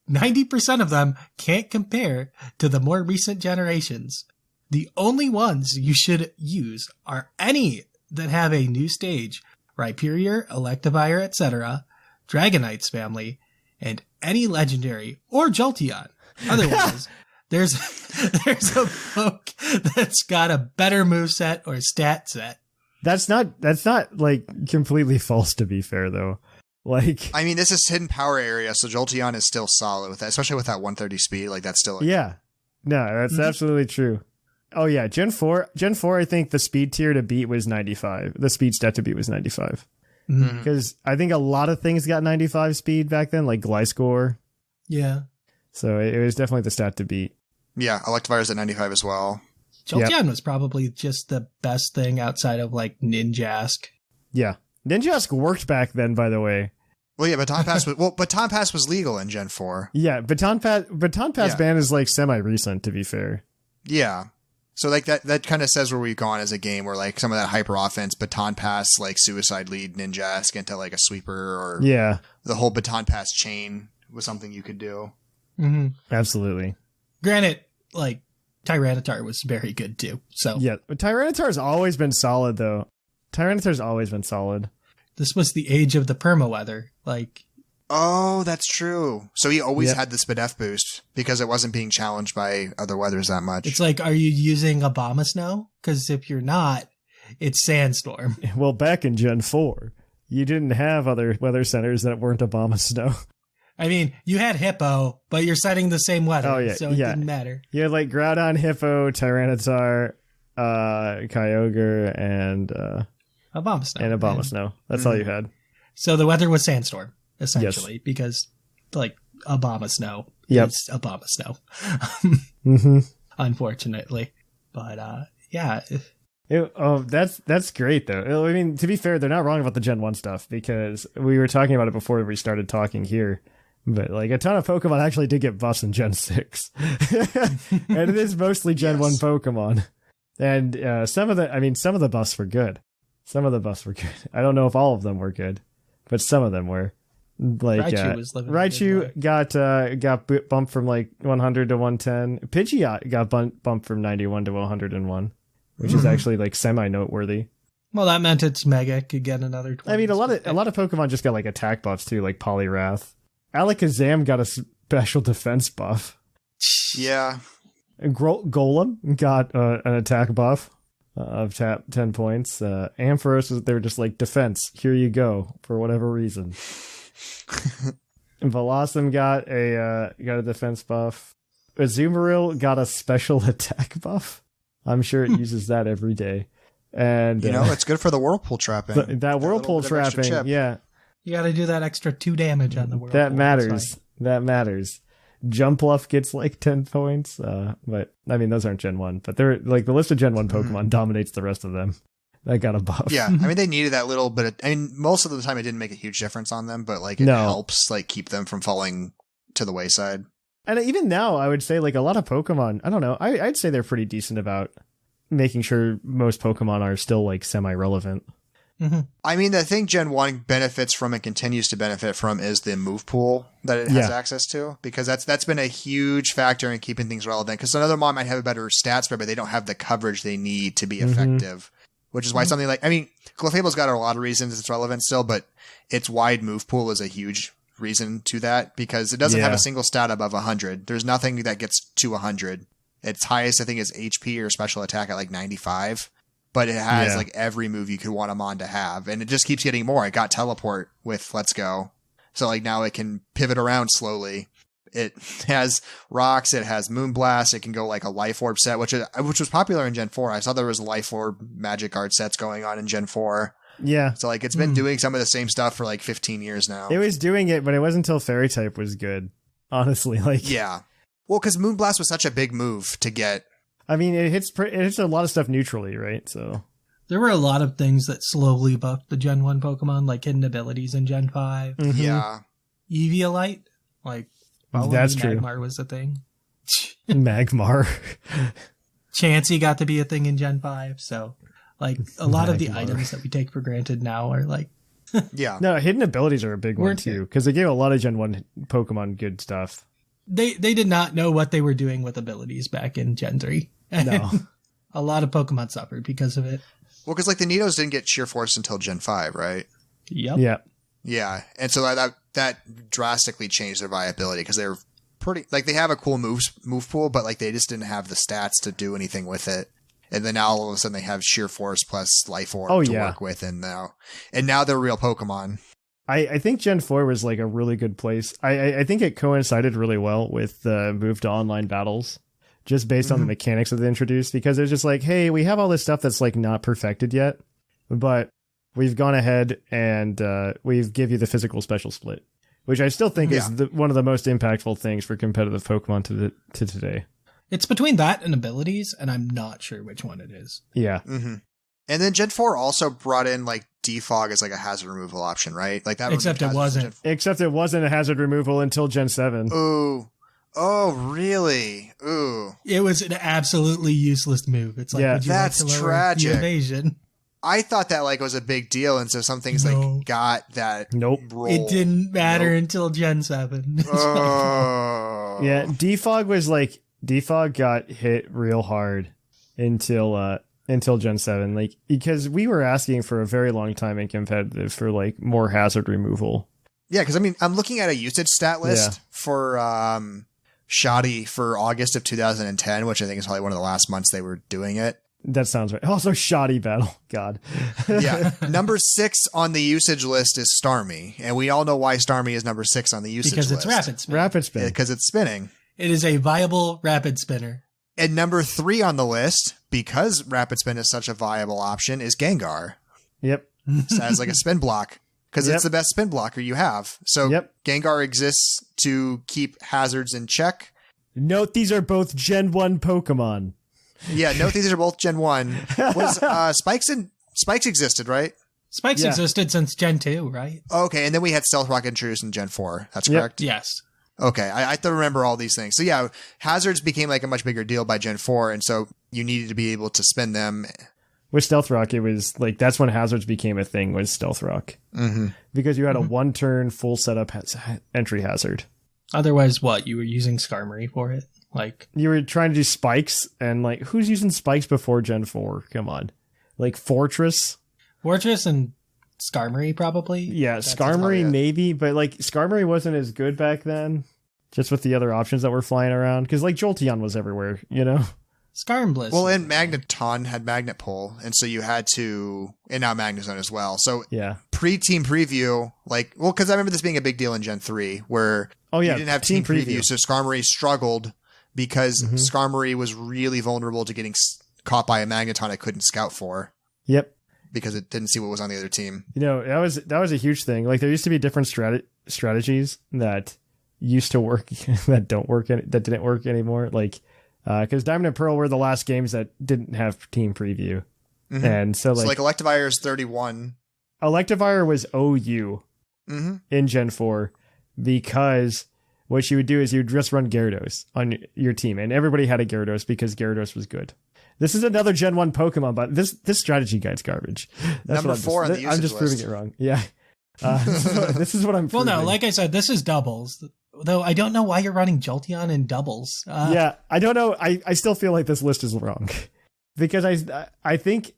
90% of them can't compare to the more recent generations. The only ones you should use are any that have a new stage, Rhyperior, Electivire, etc., Dragonite's family, and any legendary or Jolteon. Otherwise... There's a poke that's got a better moveset or stat set. That's not like completely false, to be fair, though. Like, I mean, this is hidden power area, so Jolteon is still solid with that, especially with that 130 speed. Like, that's still yeah. No, that's absolutely true. Oh yeah, Gen 4, I think the speed tier to beat was 95. The speed stat to beat was 95. Because I think a lot of things got 95 speed back then, like Gliscor. Yeah. So it was definitely the stat to beat. Yeah, Electivire's at 95 as well. Jolteon was probably just the best thing outside of, like, Ninjask. Yeah. Ninjask worked back then, by the way. Well, yeah, Baton Pass was legal in Gen 4. Yeah, Baton Pass ban is, like, semi-recent, to be fair. Yeah. So, like, that kind of says where we've gone as a game, where, like, some of that hyper offense, Baton Pass, like, Suicide Lead, Ninjask into, like, a sweeper, or the whole Baton Pass chain was something you could do. Mm-hmm. Absolutely. Granted, like, Tyranitar was very good too. So yeah, but Tyranitar's always been solid, though. Tyranitar's always been solid. This was the age of the permaweather. Like, oh, that's true. So he always had the Spadef boost because it wasn't being challenged by other weathers that much. It's like, are you using Abomasnow? Because if you're not, it's Sandstorm. Well, back in Gen 4, you didn't have other weather centers that weren't Abomasnow. I mean, you had Hippo, but you're setting the same weather, so it didn't matter. You had, like, Groudon, Hippo, Tyranitar, Kyogre, and Abomasnow. That's all you had. So the weather was Sandstorm, essentially, because, like, Abomasnow is Abomasnow. Unfortunately. But, yeah. That's great, though. I mean, to be fair, they're not wrong about the Gen 1 stuff, because we were talking about it before we started talking here. But, like, a ton of Pokemon actually did get buffs in Gen 6. And it is mostly Gen 1 Pokemon. And some of the buffs were good. I don't know if all of them were good, but some of them were. Like, Raichu got bumped from, like, 100 to 110. Pidgeot got bumped from 91 to 101, which is actually, like, semi-noteworthy. Well, that meant its Mega could get another 20. I mean, a lot of Pokemon just got like attack buffs too, like Poliwrath. Alakazam got a special defense buff. Yeah. Golem got an attack buff of 10 points. Ampharos, they were just like, defense, here you go, for whatever reason. Velocim got a defense buff. Azumarill got a special attack buff. I'm sure it uses that every day. And it's good for the whirlpool trapping. That whirlpool trapping, yeah. You got to do that extra 2 damage on the whirlpool. That matters. That matters. Jumpluff gets like 10 points, but I mean those aren't Gen 1. But they're like the list of Gen 1 Pokemon dominates the rest of them. That got a buff. Yeah, I mean they needed that little bit. Most of the time it didn't make a huge difference on them, but like it helps like keep them from falling to the wayside. And even now, I would say like a lot of Pokemon. I don't know. I'd say they're pretty decent about making sure most Pokemon are still like semi-relevant. Mm-hmm. I mean, the thing Gen 1 benefits from and continues to benefit from is the move pool that it has access to, because that's been a huge factor in keeping things relevant. Because another mon might have a better stat spread, but they don't have the coverage they need to be effective, which is why something like, I mean, Clefable's got a lot of reasons it's relevant still, but its wide move pool is a huge reason to that, because it doesn't have a single stat above 100. There's nothing that gets to 100. Its highest, I think, is HP or special attack at like 95. But it has like every move you could want a mon to have. And it just keeps getting more. It got teleport with Let's Go. So like now it can pivot around slowly. It has rocks. It has Moonblast. It can go like a Life Orb set, which was popular in Gen 4. I saw there was Life Orb Magic Art sets going on in Gen 4. Yeah. So like it's been doing some of the same stuff for like 15 years now. It was doing it, but it wasn't until Fairy type was good. Honestly, like yeah. Well, because Moonblast was such a big move to get. I mean, it hits a lot of stuff neutrally, right? So there were a lot of things that slowly buffed the Gen 1 Pokemon, like hidden abilities in Gen 5. Mm-hmm. Yeah. Eviolite, like that's true. Magmar was a thing. Magmar. Chansey got to be a thing in Gen 5, so like a lot of the items that we take for granted now are like yeah. No, hidden abilities are a big one too, because they gave a lot of Gen 1 Pokemon good stuff. They did not know what they were doing with abilities back in Gen 3. No. A lot of Pokemon suffered because of it. Well, because like the Nidos didn't get Sheer Force until Gen 5, right? Yep. Yeah. Yeah. And so that drastically changed their viability, because they were pretty, like they have a cool move pool, but like they just didn't have the stats to do anything with it. And then now all of a sudden they have Sheer Force plus Life Orb to work with, and now they're real Pokemon. I think Gen 4 was like a really good place. I think it coincided really well with the move to online battles, just based on the mechanics that they introduced, because it's just like, hey, we have all this stuff that's like not perfected yet, but we've gone ahead and we've give you the physical special split, which I still think is one of the most impactful things for competitive Pokemon to today. It's between that and abilities, and I'm not sure which one it is. Yeah. Mm-hmm. And then Gen 4 also brought in like defog as like a hazard removal option, right? Like that. Except it wasn't. Except it wasn't a hazard removal until Gen 7. Ooh. Oh, really? Ooh. It was an absolutely useless move. It's like, would you that's like to lower tragic. the evasion? I thought that like was a big deal, and so some things like got that. Nope. Role. It didn't matter until Gen 7. Oh. Yeah, defog got hit real hard until Gen 7, like, because we were asking for a very long time in competitive for like more hazard removal. Yeah, because I mean, I'm looking at a usage stat list for Shoddy for August of 2010, which I think is probably one of the last months they were doing it. That sounds right. Also, Shoddy battle. God. Yeah. Number 6 on the usage list is Starmie. And we all know why Starmie is number 6 on the usage list. Because it's rapid spin. Rapid spin. Because it's spinning. It is a viable rapid spinner. And number 3 on the list, because rapid spin is such a viable option, is Gengar. Yep. As like a spin block. Because it's the best spin blocker you have. So Gengar exists to keep hazards in check. Note these are both Gen 1 Pokemon. Yeah, note these are both Gen 1. Spikes existed, right? Spikes existed since Gen 2, right? Okay, and then we had Stealth Rock introduced in Gen 4. That's correct? Yes. Okay, I have to remember all these things. So yeah, hazards became like a much bigger deal by Gen 4, and so you needed to be able to spin them. With Stealth Rock, it was like, that's when hazards became a thing, was Stealth Rock. Mm-hmm. Because you had a one-turn full setup entry hazard. Otherwise, what? You were using Skarmory for it? Like, you were trying to do spikes, and like, who's using spikes before Gen 4? Come on. Like Fortress? Fortress and Skarmory, probably. Yeah, Skarmory maybe, but like Skarmory wasn't as good back then, just with the other options that were flying around. Because like Jolteon was everywhere, you know? Skarmbliss. Well, and Magneton had Magnet Pull, and so you had to, and now Magnezone as well. So yeah, pre-team preview, because I remember this being a big deal in Gen 3, where you didn't have team preview, so Skarmory struggled because Skarmory was really vulnerable to getting caught by a Magneton it couldn't scout for. Yep. Because it didn't see what was on the other team. You know, that was a huge thing. Like there used to be different strategies that used to work that didn't work anymore. Like, because Diamond and Pearl were the last games that didn't have team preview. Mm-hmm. And so like Electivire is 31. Electivire was OU in Gen 4 because what you would do is you would just run Gyarados on your team, and everybody had a Gyarados because Gyarados was good. This is another Gen 1 Pokemon, but this strategy guide's garbage. That's Number 4 on the usage I'm just proving it wrong. Yeah. This is what I'm proving. Well, no, like I said, this is doubles. Though I don't know why you're running Jolteon in doubles. Yeah, I don't know. I still feel like this list is wrong. Because I think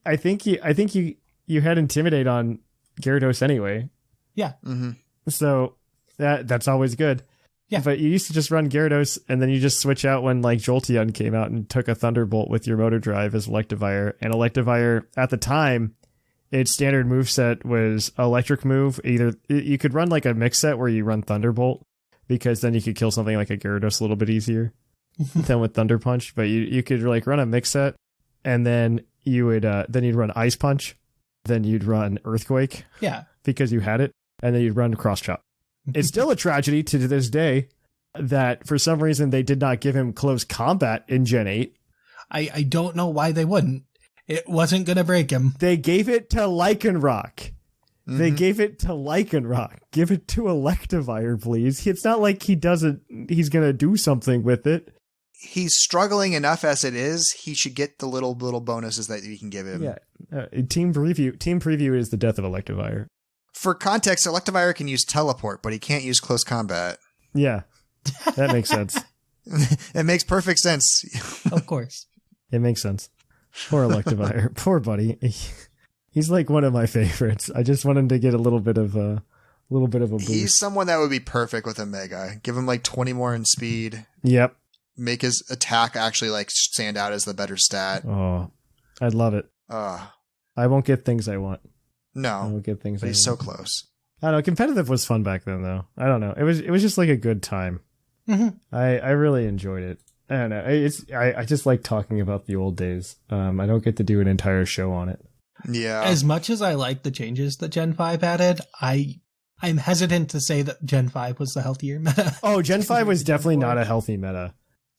you had Intimidate on Gyarados anyway. Yeah. Mm-hmm. So that's always good. Yeah. But you used to just run Gyarados, and then you just switch out when like Jolteon came out and took a Thunderbolt with your Motor Drive as Electivire. And Electivire, at the time, its standard moveset was Electric Move. Either you could run like a mix set where you run Thunderbolt, because then you could kill something like a Gyarados a little bit easier than with Thunder Punch. But you could like run a mix set, and then you'd run Ice Punch, then you'd run Earthquake. Yeah. Because you had it, and then you'd run Cross Chop. It's still a tragedy to this day that for some reason they did not give him close combat in Gen 8. I don't know why they wouldn't. It wasn't going to break him. They gave it to Lycanroc. Mm-hmm. They gave it to Lycanroc. Give it to Electivire, please. It's not like he's going to do something with it. He's struggling enough as it is. He should get the little bonuses that you can give him. Yeah. Team preview is the death of Electivire. For context, Electivire can use Teleport, but he can't use Close Combat. Yeah, that makes sense. It makes perfect sense. Of course. It makes sense. Poor Electivire. Poor buddy. He's like one of my favorites. I just want him to get a little bit of a boost. He's someone that would be perfect with a Mega. Give him like 20 more in speed. Yep. Make his attack actually like stand out as the better stat. Oh, I'd love it. I won't get things I want. No, I won't get things. But he's so close. I don't know. Competitive was fun back then, though. I don't know. It was just like a good time. Mm-hmm. I really enjoyed it. I don't know. I just like talking about the old days. I don't get to do an entire show on it. Yeah. As much as I like the changes that Gen 5 added, I'm hesitant to say that Gen 5 was the healthier meta. Oh, Gen 5 was definitely not a healthy meta.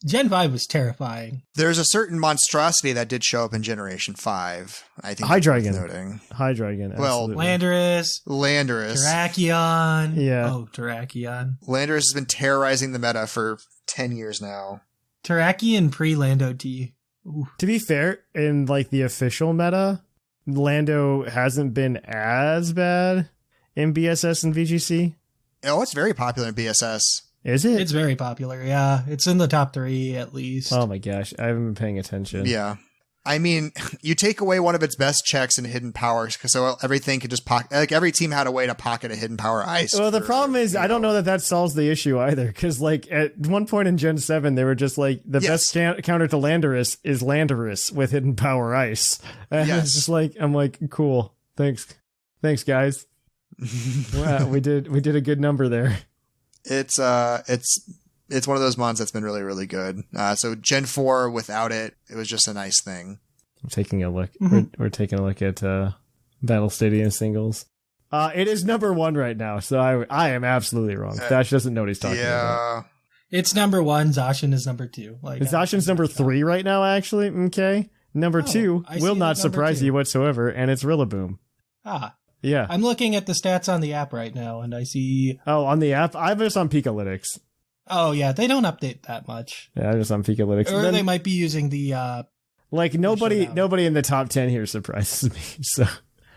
Gen 5 was terrifying. There's a certain monstrosity that did show up in Generation 5. I think Hydreigon. Hydreigon. Well, Landorus. Terrakion. Yeah. Oh, Terrakion. Landorus has been terrorizing the meta for 10 years now. Terrakion pre-Lando T. Ooh. To be fair, in like the official meta, Lando hasn't been as bad in BSS and VGC. Oh, it's very popular in BSS. Is it? It's very popular, yeah. It's in the top 3, at least. Oh my gosh, I haven't been paying attention. Yeah. I mean, you take away one of its best checks in hidden powers, so everything could just pocket. Like every team had a way to pocket a hidden power ice. Well, the problem is, I don't know that solves the issue either, because like at one point in Gen 7, they were just like, the best counter to Landorus is Landorus with hidden power ice. And it's just like, I'm like, cool. Thanks guys. Wow, we did a good number there. It's one of those mons that's been really, really good. So Gen 4 without it, it was just a nice thing. I'm taking a look. Mm-hmm. We're taking a look at Battle Stadium singles. It is number 1 right now, so I am absolutely wrong. Thatch doesn't know what he's talking about. It's number 1. Zacian is number 2. Like Zacian's number 3 right now, actually. Okay. Number 2 will not surprise you whatsoever, and it's Rillaboom. Yeah. I'm looking at the stats on the app right now, and I see... Oh, on the app? I'm just on Pucalytics. Oh, yeah. They don't update that much. Yeah, I'm just on Pucalytics. Or they might be using the... like, nobody in the top 10 here surprises me, so...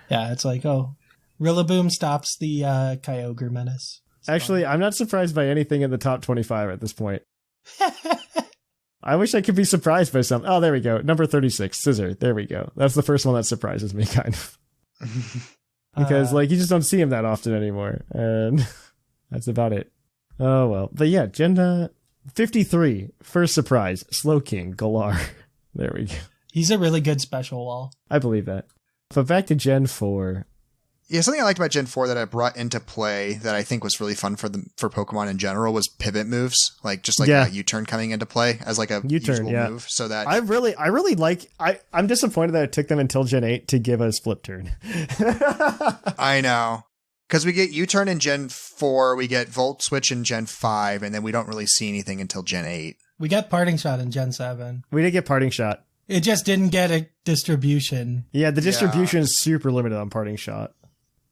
Yeah, it's like, Rillaboom stops the Kyogre menace. Actually, I'm not surprised by anything in the top 25 at this point. I wish I could be surprised by something. Oh, there we go. Number 36, Scizor. There we go. That's the first one that surprises me, kind of. Because like you just don't see him that often anymore, and that's about it. Oh well, but yeah, Gen 53 first surprise, Slowking Galar. There we go. He's a really good special wall. I believe that. But back to Gen 4. Yeah, something I liked about Gen 4 that I brought into play that I think was really fun for Pokemon in general was pivot moves, like just like a U-turn coming into play as like a U-turn move. So that I really like. I'm disappointed that it took them until Gen 8 to give us flip turn. I know, because we get U-turn in Gen 4, we get Volt Switch in Gen 5, and then we don't really see anything until Gen 8. We got Parting Shot in Gen 7. We did get Parting Shot. It just didn't get a distribution. Yeah, the distribution is super limited on Parting Shot.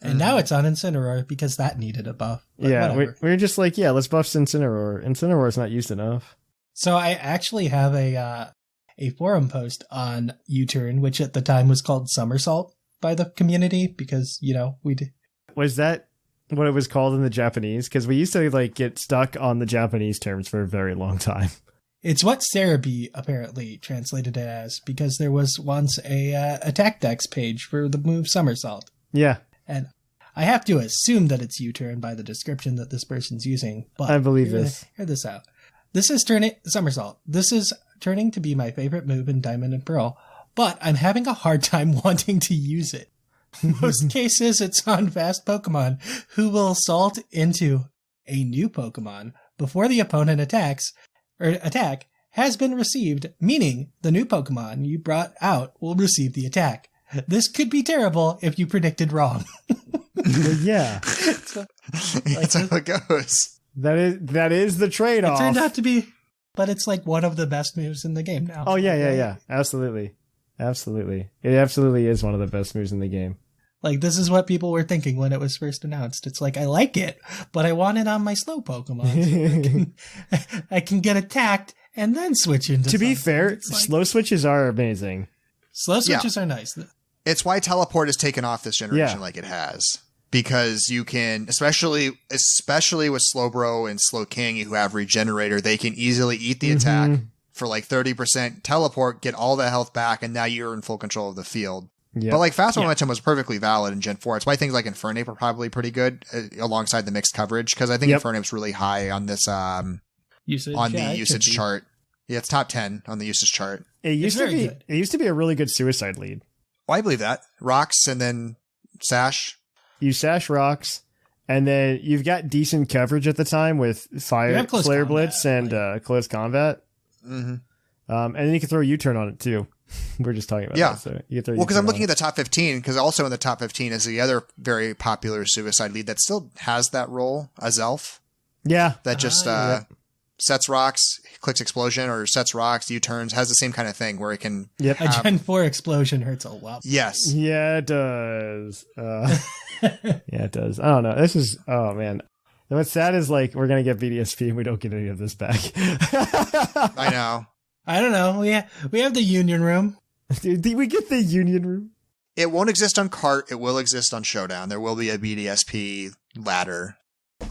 And now it's on Incineroar because that needed a buff. But yeah, we're just like, let's buff Incineroar. Incineroar is not used enough. So I actually have a forum post on U-turn, which at the time was called Somersault by the community because, we did. Was that what it was called in the Japanese? Because we used to like get stuck on the Japanese terms for a very long time. It's what Cerebi apparently translated it as because there was once a attack dex page for the move Somersault. Yeah. And I have to assume that it's U-turn by the description that this person's using. But I believe this. Hear this out. This is turning Somersault. This is turning to be my favorite move in Diamond and Pearl, but I'm having a hard time wanting to use it. Most cases, it's on fast Pokemon who will salt into a new Pokemon before the opponent attack has been received, meaning the new Pokemon you brought out will receive the attack. This could be terrible if you predicted wrong. Yeah. That's how it goes. That is the trade-off. It turned out to be, but it's like one of the best moves in the game now. Oh, yeah. Absolutely. It absolutely is one of the best moves in the game. Like, this is what people were thinking when it was first announced. It's like, I like it, but I want it on my slow Pokemon. So I can get attacked and then switch into To be fair, slow switches are amazing. Slow switches are nice. It's why Teleport has taken off this generation like it has. Because you can, especially with Slowbro and Slowking who have Regenerator, they can easily eat the attack for like 30%, teleport, get all the health back, and now you're in full control of the field. Yep. But like fast momentum was perfectly valid in Gen 4. It's why things like Infernape are probably pretty good alongside the mixed coverage, because I think Infernape's really high on this usage chart. Yeah, it's top 10 on the usage chart. It used to be a really good suicide lead. Well, I believe that. Rocks and then Sash. You Sash Rocks, and then you've got decent coverage at the time with Flare Blitz and Close Combat. Mm-hmm. And then you can throw U-turn on it too. We're just talking about that. So you can throw because I'm looking at the top 15, because also in the top 15 is the other very popular suicide lead that still has that role, Azelf. Yeah. That just sets rocks, clicks explosion, or sets rocks, U-turns, has the same kind of thing where it can... Yep. A Gen 4 explosion hurts a lot. Yes. Yeah, it does. Yeah, it does. I don't know. This is... Oh, man. What's sad is, like, we're going to get BDSP and we don't get any of this back. I know. I don't know. We have the Union Room. Did we get the Union Room? It won't exist on Cart. It will exist on Showdown. There will be a BDSP ladder.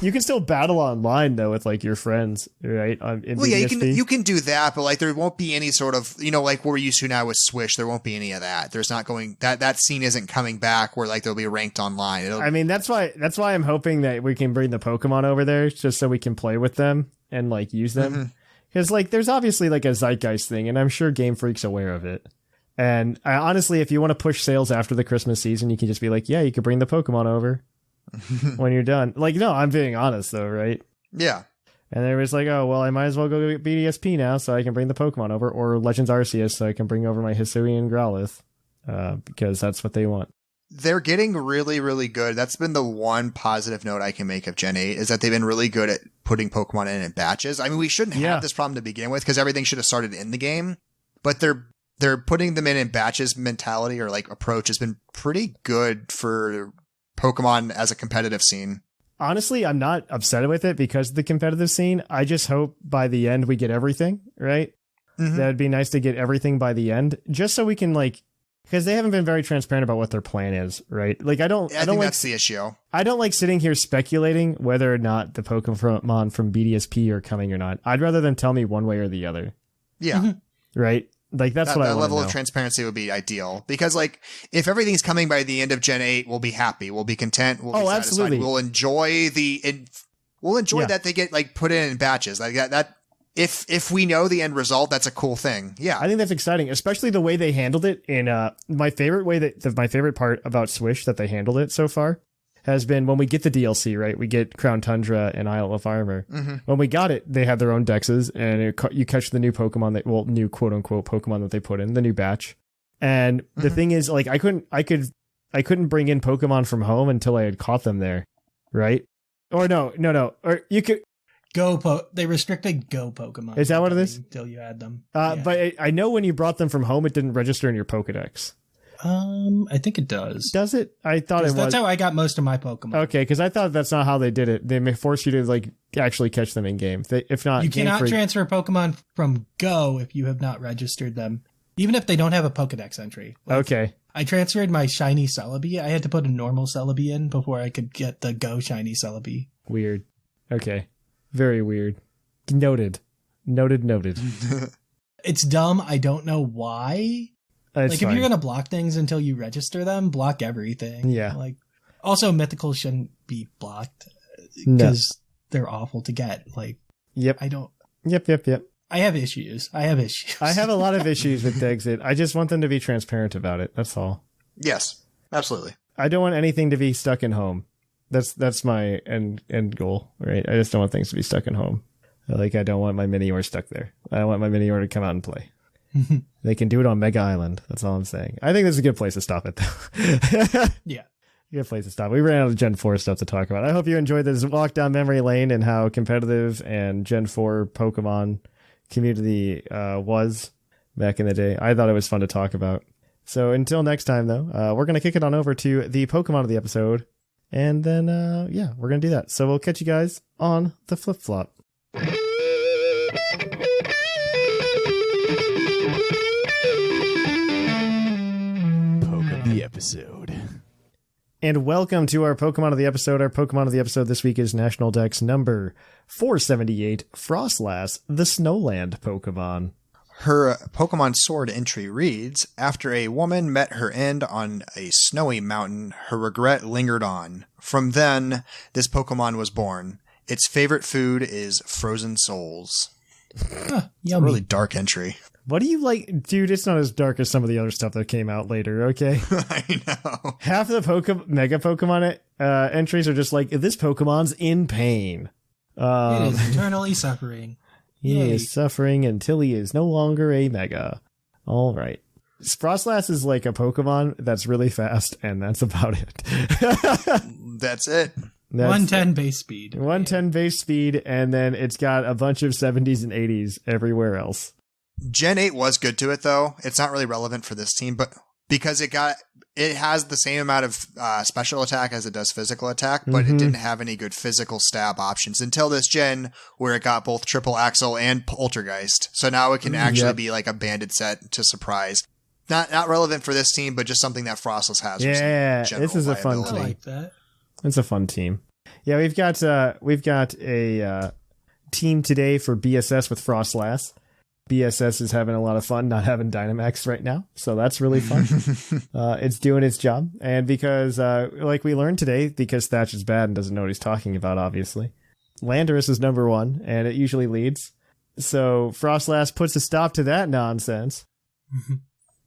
You can still battle online though with like your friends, right? You can do that, but like there won't be any sort of, like what we're used to now with Swish. There won't be any of that. There's not going that scene isn't coming back where like there'll be ranked online. That's why I'm hoping that we can bring the Pokemon over there just so we can play with them and like use them. Because like there's obviously like a zeitgeist thing, and I'm sure Game Freak's aware of it. And honestly, if you want to push sales after the Christmas season, you can just be like, yeah, you can bring the Pokemon over. When you're done. Like, no, I'm being honest though, right? Yeah. And they was like, oh, well, I might as well go get BDSP now so I can bring the Pokemon over, or Legends Arceus so I can bring over my Hisui and Growlithe, because that's what they want. They're getting really, really good. That's been the one positive note I can make of Gen 8 is that they've been really good at putting Pokemon in batches. I mean, we shouldn't have this problem to begin with because everything should have started in the game, but they're putting them in batches mentality or like approach has been pretty good for Pokemon as a competitive scene. Honestly, I'm not upset with it because of the competitive scene. I just hope by the end we get everything, right? That'd be nice to get everything by the end, just so we can like, because they haven't been very transparent about what their plan is, right? Like I think that's the issue. I don't like sitting here speculating whether or not the Pokemon from BDSP are coming or not. I'd rather them tell me one way or the other. Yeah. Right? Like, that's what I want to know. That level of transparency would be ideal. Because, like, if everything's coming by the end of Gen 8, we'll be happy. We'll be content. We'll be satisfied. Absolutely. We'll enjoy that they get, like, put in batches. Like, that if we know the end result, that's a cool thing. Yeah. I think that's exciting, especially the way they handled it in my favorite part about Swish that they handled it so far has been when we get the DLC, right? We get Crown Tundra and Isle of Armor. Mm-hmm. When we got it, they had their own dexes, and you catch the new Pokemon new quote unquote Pokemon that they put in the new batch. And the thing is, like, I couldn't bring in Pokemon from home until I had caught them there, right? Or no, or you could they restricted Go Pokemon. Is that what it is? Until you had them. But I know when you brought them from home, it didn't register in your Pokedex. I think it does. Does it? I thought it was. That's how I got most of my Pokemon. Okay, because I thought that's not how they did it. They may force you to, like, actually catch them in game. If not, you cannot transfer Pokemon from Go if you have not registered them, even if they don't have a Pokedex entry. Like, okay. I transferred my shiny Celebi. I had to put a normal Celebi in before I could get the Go shiny Celebi. Weird. Okay. Very weird. Noted. It's dumb. I don't know why. If you're going to block things until you register them, block everything. Yeah. Like, also, mythicals shouldn't be blocked because they're awful to get. Like, yep. I don't. Yep. I have issues. I have a lot of issues with Dexit. I just want them to be transparent about it. That's all. Yes, absolutely. I don't want anything to be stuck in home. That's my end goal, right? I just don't want things to be stuck in home. Like, I don't want my Minior stuck there. I want my Minior to come out and play. They can do it on Mega Island. That's all I'm saying. I think this is a good place to stop it, though. Yeah. Good place to stop. We ran out of Gen 4 stuff to talk about. I hope you enjoyed this walk down memory lane and how competitive and Gen 4 Pokemon community was back in the day. I thought it was fun to talk about. So until next time, though, we're going to kick it on over to the Pokemon of the episode. And then, we're going to do that. So we'll catch you guys on the flip-flop. The episode. And welcome to our Pokemon of the episode. Our Pokemon of the episode this week is National Dex number 478, Frostlass, the Snowland Pokemon. Her Pokemon Sword entry reads, after a woman met her end on a snowy mountain, her regret lingered on. From then, this Pokemon was born. Its favorite food is frozen souls. Yummy. It's a really dark entry. What do you like? Dude, it's not as dark as some of the other stuff that came out later, okay? I know. Half of the Mega Pokemon entries are just like, this Pokemon's in pain. It is eternally suffering. He is suffering until he is no longer a Mega. All right. Frostlass is like a Pokemon that's really fast, and that's about it. That's it. 110 base speed. 110 base speed, and then it's got a bunch of 70s and 80s everywhere else. Gen 8 was good to it, though. It's not really relevant for this team, but because it has the same amount of special attack as it does physical attack, but it didn't have any good physical stab options until this gen, where it got both Triple Axle and Poltergeist. So now it can actually be like a banded set to surprise. Not relevant for this team, but just something that Frostless has. Yeah, this is a fun team. I like that. It's a fun team. Yeah, we've got a team today for BSS with Frostlass. BSS is having a lot of fun not having Dynamax right now, so that's really fun. It's doing its job, and because like we learned today, because Thatch is bad and doesn't know what he's talking about, obviously, Landorus is number 1, and it usually leads. So Frostlass puts a stop to that nonsense.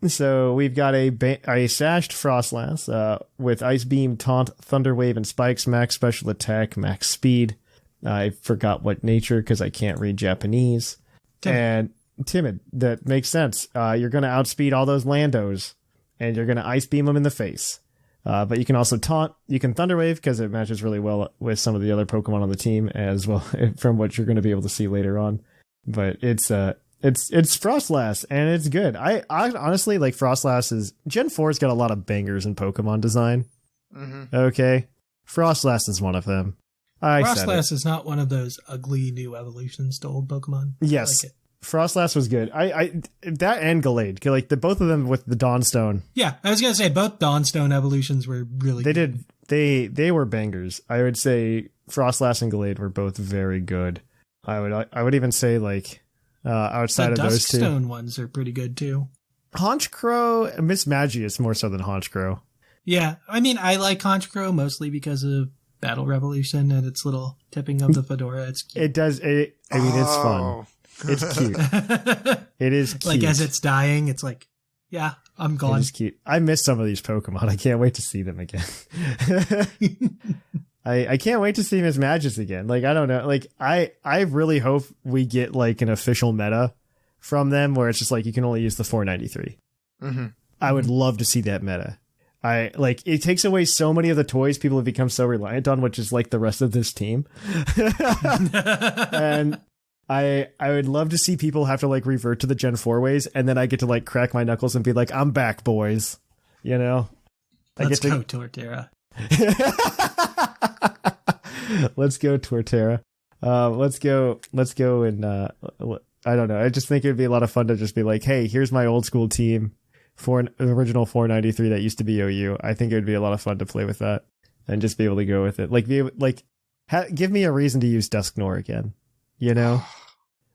So we've got a sashed Frostlass with Ice Beam, Taunt, Thunder Wave, and Spikes, max special attack, max speed. I forgot what nature because I can't read Japanese. And timid. That makes sense. You're going to outspeed all those Landos, and you're going to Ice Beam them in the face. But you can also taunt. You can Thunder Wave because it matches really well with some of the other Pokemon on the team as well, from what you're going to be able to see later on. But it's Frostlass, and it's good. I honestly like Frostlass's Gen 4's got a lot of bangers in Pokemon design. Okay, Frostlass is one of them. Frostlass is not one of those ugly new evolutions to old Pokemon. Yes. I like it. Frostlass was good. That and Gallade, like both of them with the Dawnstone. Yeah, I was gonna say both Dawnstone evolutions were really good. They were bangers. I would say Frostlass and Gallade were both very good. I would even say like outside of those two. The Duskstone ones are pretty good too. Honchcrow, Miss Magius more so than Honchcrow. Yeah, I mean, I like Honchcrow mostly because of Battle Revolution and its little tipping of the fedora. It's cute. It does. It's fun. It's cute. It is cute. Like, as it's dying, it's like, yeah, I'm gone. It is cute. I miss some of these Pokemon. I can't wait to see them again. I can't wait to see Miss Magius again. Like, I don't know. Like, I really hope we get like an official meta from them where it's just like you can only use the 493. Mm-hmm. I would love to see that meta. It takes away so many of the toys people have become so reliant on, which is like the rest of this team. And I would love to see people have to like revert to the Gen 4 ways, and then I get to like crack my knuckles and be like, I'm back, boys. You know? Let's go, Torterra. Let's go, Torterra. Let's go and I don't know. I just think it'd be a lot of fun to just be like, hey, here's my old school team for an original 493 that used to be OU. I think it would be a lot of fun to play with that and just be able to go with it. Like, give me a reason to use Dusknoir again. You know,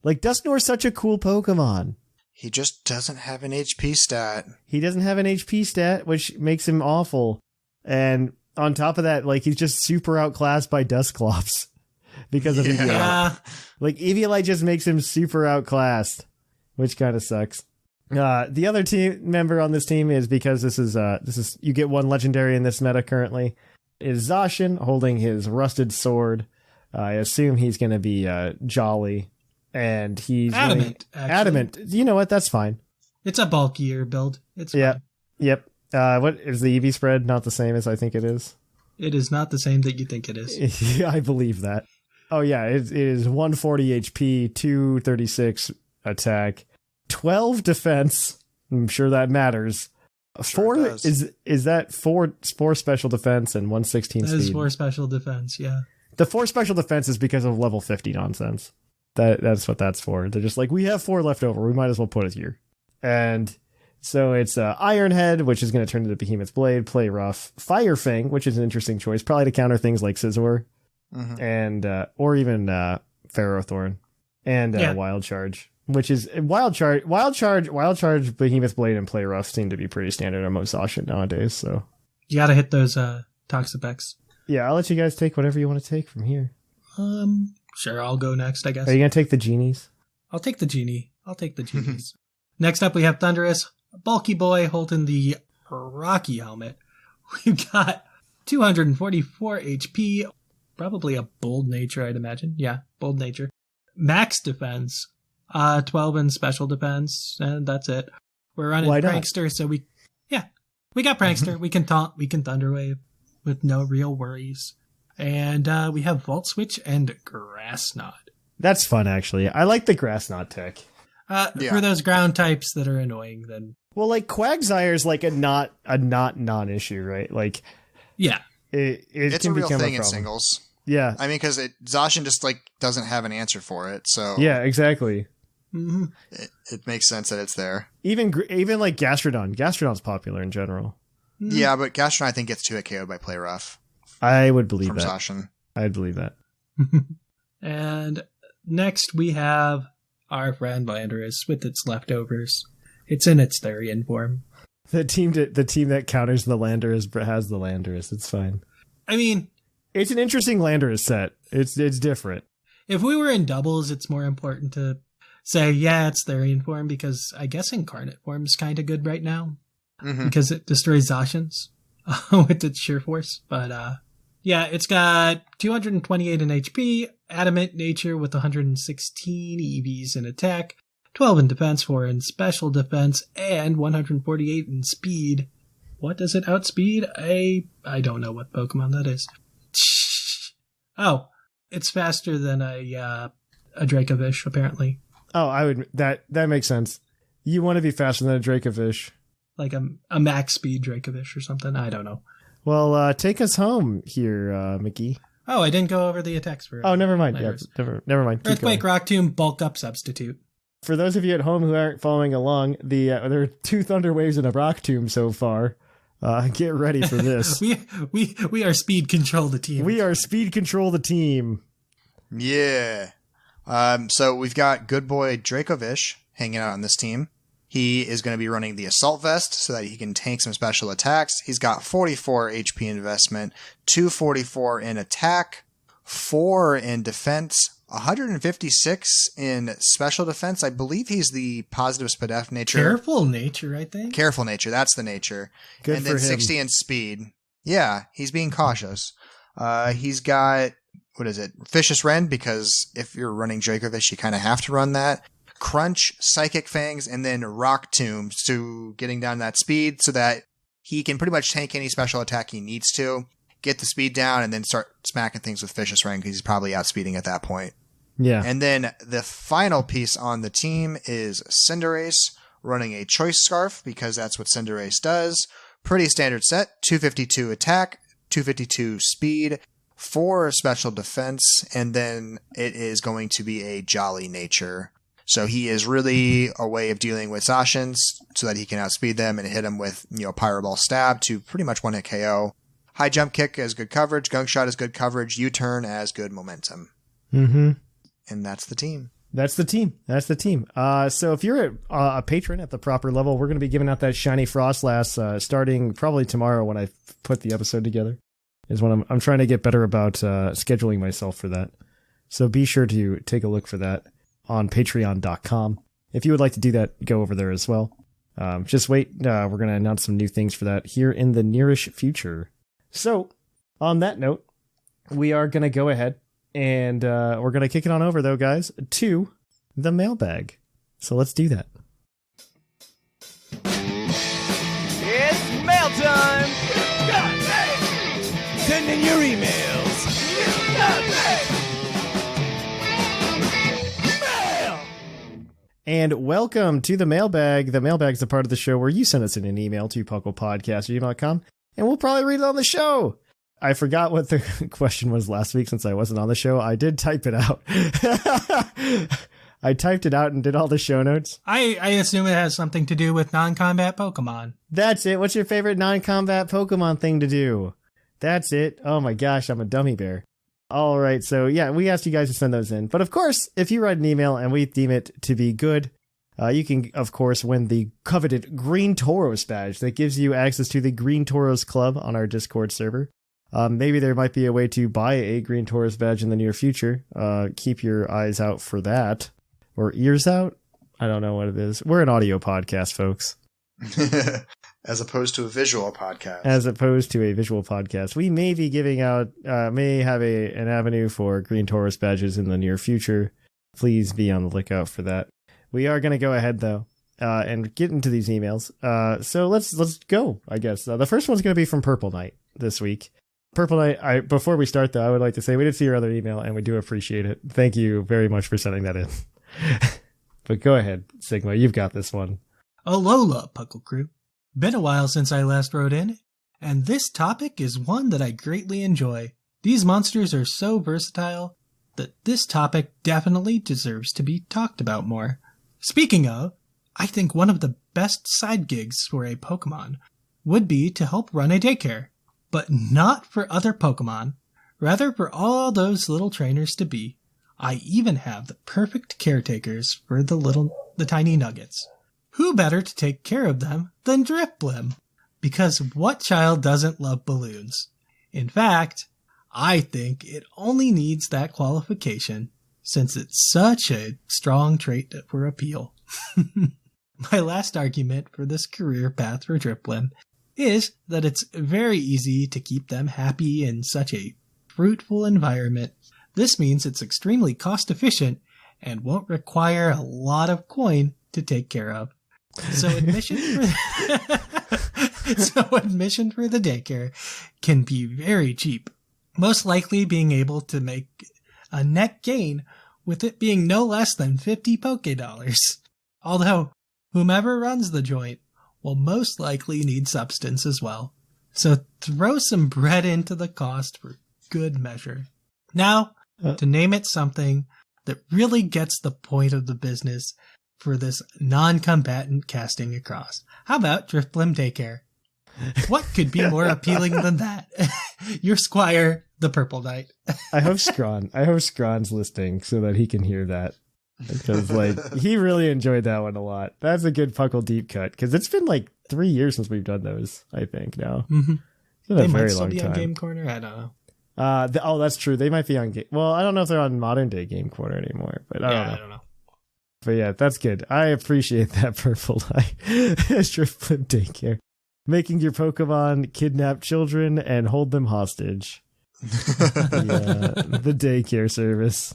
like Dusknoir is such a cool Pokemon. He just doesn't have an HP stat. He doesn't have an HP stat, which makes him awful. And on top of that, like, he's just super outclassed by Dusclops because of Eviolite. Yeah. Like, Eviolite just makes him super outclassed, which kind of sucks. The other team member on this team is, because this is you get one legendary in this meta currently, is Zacian holding his rusted sword. I assume he's going to be jolly, and he's adamant. You know what? That's fine. It's a bulkier build. It's fine. Yep. What is the EV spread? Not the same as I think it is. It is not the same that you think it is. I believe that. Oh yeah, it is 140 HP, 236 attack, 12 defense. I'm sure that matters. Sure is that four special defense and 116 speed? That is 4 special defense. Yeah. The 4 special defense is because of level 50 nonsense. That's what that's for. They're just like, we have 4 left over. We might as well put it here. And so it's Iron Head, which is going to turn into Behemoth's Blade, Play Rough, Fire Fang, which is an interesting choice, probably to counter things like Scizor, and or even Ferrothorn, and Wild Charge, which is Wild Charge, Behemoth's Blade, and Play Rough seem to be pretty standard on most Zacian nowadays. So you got to hit those Toxapex. Yeah, I'll let you guys take whatever you want to take from here. Sure, I'll go next, I guess. Are you going to take the genies? I'll take the genie. Next up, we have Thundurus, bulky boy holding the Rocky helmet. We've got 244 HP, probably a bold nature, I'd imagine. Yeah, bold nature. Max defense, 12 in special defense, and that's it. We're running Prankster, so we got Prankster. We can taunt, we can Thunderwave with no real worries. And we have Volt Switch and Grass Knot. That's fun, actually. I like the Grass Knot tech. For those ground types that are annoying, then. Well, like Quagsire's like a non-issue, right? Like, yeah, it's can a real become thing a in singles. Yeah, I mean, because Zacian just like doesn't have an answer for it. So yeah, exactly. Mm-hmm. It makes sense that it's there. Even like Gastrodon. Gastrodon's popular in general. Yeah, but Gastrodon I think gets 2 KO'd by Play Rough. I would believe from that. Zacian. I'd believe that. And next we have our friend Landorus with its leftovers. It's in its Therian form. The team that counters the Landorus has the Landorus. It's fine. I mean, it's an interesting Landorus set. It's different. If we were in doubles, it's more important to say, yeah, it's Therian form, because I guess Incarnate form is kind of good right now. Because it destroys Zacians with its sheer force. But yeah, it's got 228 in HP, Adamant Nature with 116 EVs in attack, 12 in defense, 4 in special defense, and 148 in speed. What does it outspeed? I don't know what Pokemon that is. Oh, it's faster than a Dracovish, apparently. Oh, I would that makes sense. You want to be faster than a Dracovish. Like a max speed Dracovish or something. I don't know. Well, take us home here, McGee. Oh, I didn't go over the attacks for. Oh, never mind. Yeah, never mind. Earthquake, Rock Tomb, Bulk Up Substitute. For those of you at home who aren't following along, there are 2 Thunder Waves and a Rock Tomb so far. Get ready for this. we are Speed Control the team. We are Speed Control the team. Yeah. So we've got good boy Dracovish hanging out on this team. He is going to be running the Assault Vest so that he can tank some special attacks. He's got 44 HP investment, 244 in attack, 4 in defense, 156 in special defense. I believe he's the positive SPDF nature. Careful nature, I think. Careful nature, that's the nature. Good and for then him. 60 in speed. Yeah, he's being cautious. He's got, what is it? Vicious Rend, because if you're running Dracovish, you kind of have to run that. Crunch, Psychic Fangs, and then Rock Tomb to getting down that speed so that he can pretty much tank any special attack he needs to, get the speed down, and then start smacking things with Vicious Rend because he's probably outspeeding at that point. Yeah. And then the final piece on the team is Cinderace running a Choice Scarf because that's what Cinderace does. Pretty standard set, 252 attack, 252 speed, 4 special defense, and then it is going to be a Jolly nature. So he is really a way of dealing with Zacians so that he can outspeed them and hit them with, Pyro Ball Stab to pretty much one-hit KO. High Jump Kick as good coverage, Gunk Shot as good coverage, U-Turn as good momentum. Mm-hmm. And that's the team. That's the team. So if you're a patron at the proper level, we're going to be giving out that Shiny Frostlass starting probably tomorrow when I put the episode together. Is when I'm trying to get better about scheduling myself for that. So be sure to take a look for that on patreon.com. If you would like to do that, go over there as well. Just wait. We're going to announce some new things for that here in the nearish future. So on that note, we are going to go ahead and we're going to kick it on over, though, guys, to the mailbag. So let's do that. It's mail time! Send in your emails! Mail! And welcome to the mailbag. The mailbag is a part of the show where you send us in an email to puclpodcast@gmail.com, and we'll probably read it on the show. I forgot what the question was last week since I wasn't on the show. I did type it out. I typed it out and did all the show notes. I assume it has something to do with non-combat Pokemon. That's it. What's your favorite non-combat Pokemon thing to do? That's it. Oh my gosh, I'm a dummy bear. All right, so yeah, we asked you guys to send those in. But of course, if you write an email and we deem it to be good, you can, of course, win the coveted Green Tauros badge that gives you access to the Green Tauros Club on our Discord server. Maybe there might be a way to buy a Green Tauros badge in the near future. Keep your eyes out for that. Or ears out? I don't know what it is. We're an audio podcast, folks. As opposed to a visual podcast. We may be giving out, may have an avenue for Green Tauros badges in the near future. Please be on the lookout for that. We are going to go ahead, though, and get into these emails. So let's go, I guess. The first one's going to be from Purple Knight this week. Purple Knight, before we start, though, I would like to say we did see your other email, and we do appreciate it. Thank you very much for sending that in. But go ahead, Sigma, you've got this one. Alola, Puckle Crew. Been a while since I last wrote in, and this topic is one that I greatly enjoy. These monsters are so versatile that this topic definitely deserves to be talked about more. Speaking of, I think one of the best side gigs for a Pokemon would be to help run a daycare, but not for other Pokemon, rather for all those little trainers to be. I even have the perfect caretakers for the tiny nuggets. Who better to take care of them than Drifblim? Because what child doesn't love balloons? In fact, I think it only needs that qualification, since it's such a strong trait for appeal. My last argument for this career path for Drifblim is that it's very easy to keep them happy in such a fruitful environment. This means it's extremely cost efficient and won't require a lot of coin to take care of. So admission for the daycare can be very cheap, most likely being able to make a net gain with it being no less than 50 Poké-Dollars. Although, whomever runs the joint will most likely need substance as well. So throw some bread into the cost for good measure. Now, to name it something that really gets the point of the business for this non-combatant casting across. How about Drifblim Daycare? What could be more appealing than that? Your squire, the Purple Knight. I hope Scron's listening so that he can hear that. Because, he really enjoyed that one a lot. That's a good Puckle deep cut. Because it's been, 3 years since we've done those, I think, now. Mm-hmm. It's been a they very might still long be time. on Game Corner? I don't know. That's true. They might be on Game... Well, I don't know if they're on modern day Game Corner anymore, but I don't know. But yeah, that's good. I appreciate that, Purple Knight. Drifblim Daycare. Making your Pokemon kidnap children and hold them hostage. The daycare service.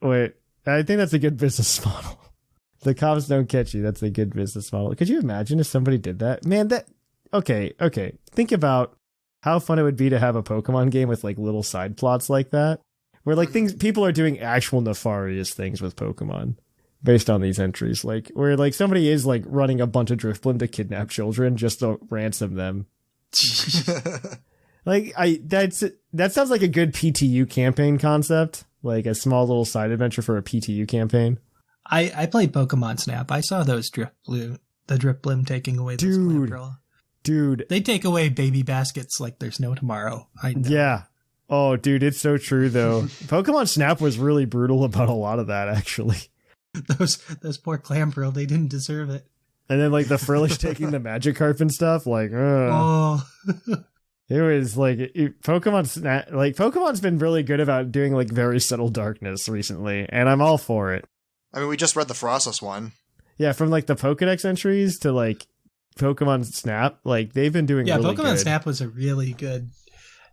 Wait, I think that's a good business model. The cops don't catch you. That's a good business model. Could you imagine if somebody did that? Man, okay. Think about how fun it would be to have a Pokemon game with little side plots like that. Where people are doing actual nefarious things with Pokemon based on these entries. Where somebody is running a bunch of Drifblim to kidnap children just to ransom them. That sounds like a good PTU campaign concept. A small little side adventure for a PTU campaign. I played Pokemon Snap. I saw those Drifblim taking away those Clamperl. Dude. They take away baby baskets like there's no tomorrow. I know. Yeah. Oh, dude, it's so true, though. Pokemon Snap was really brutal about a lot of that, actually. Those poor Clamperl, they didn't deserve it. And then, the Frillish taking the Magikarp and stuff, Oh. It was, Pokemon Snap... Pokemon's been really good about doing, very subtle darkness recently, and I'm all for it. I mean, we just read the Frostless one. Yeah, from, the Pokedex entries to, Pokemon Snap, they've been doing really good. Yeah, Pokemon Snap was a really good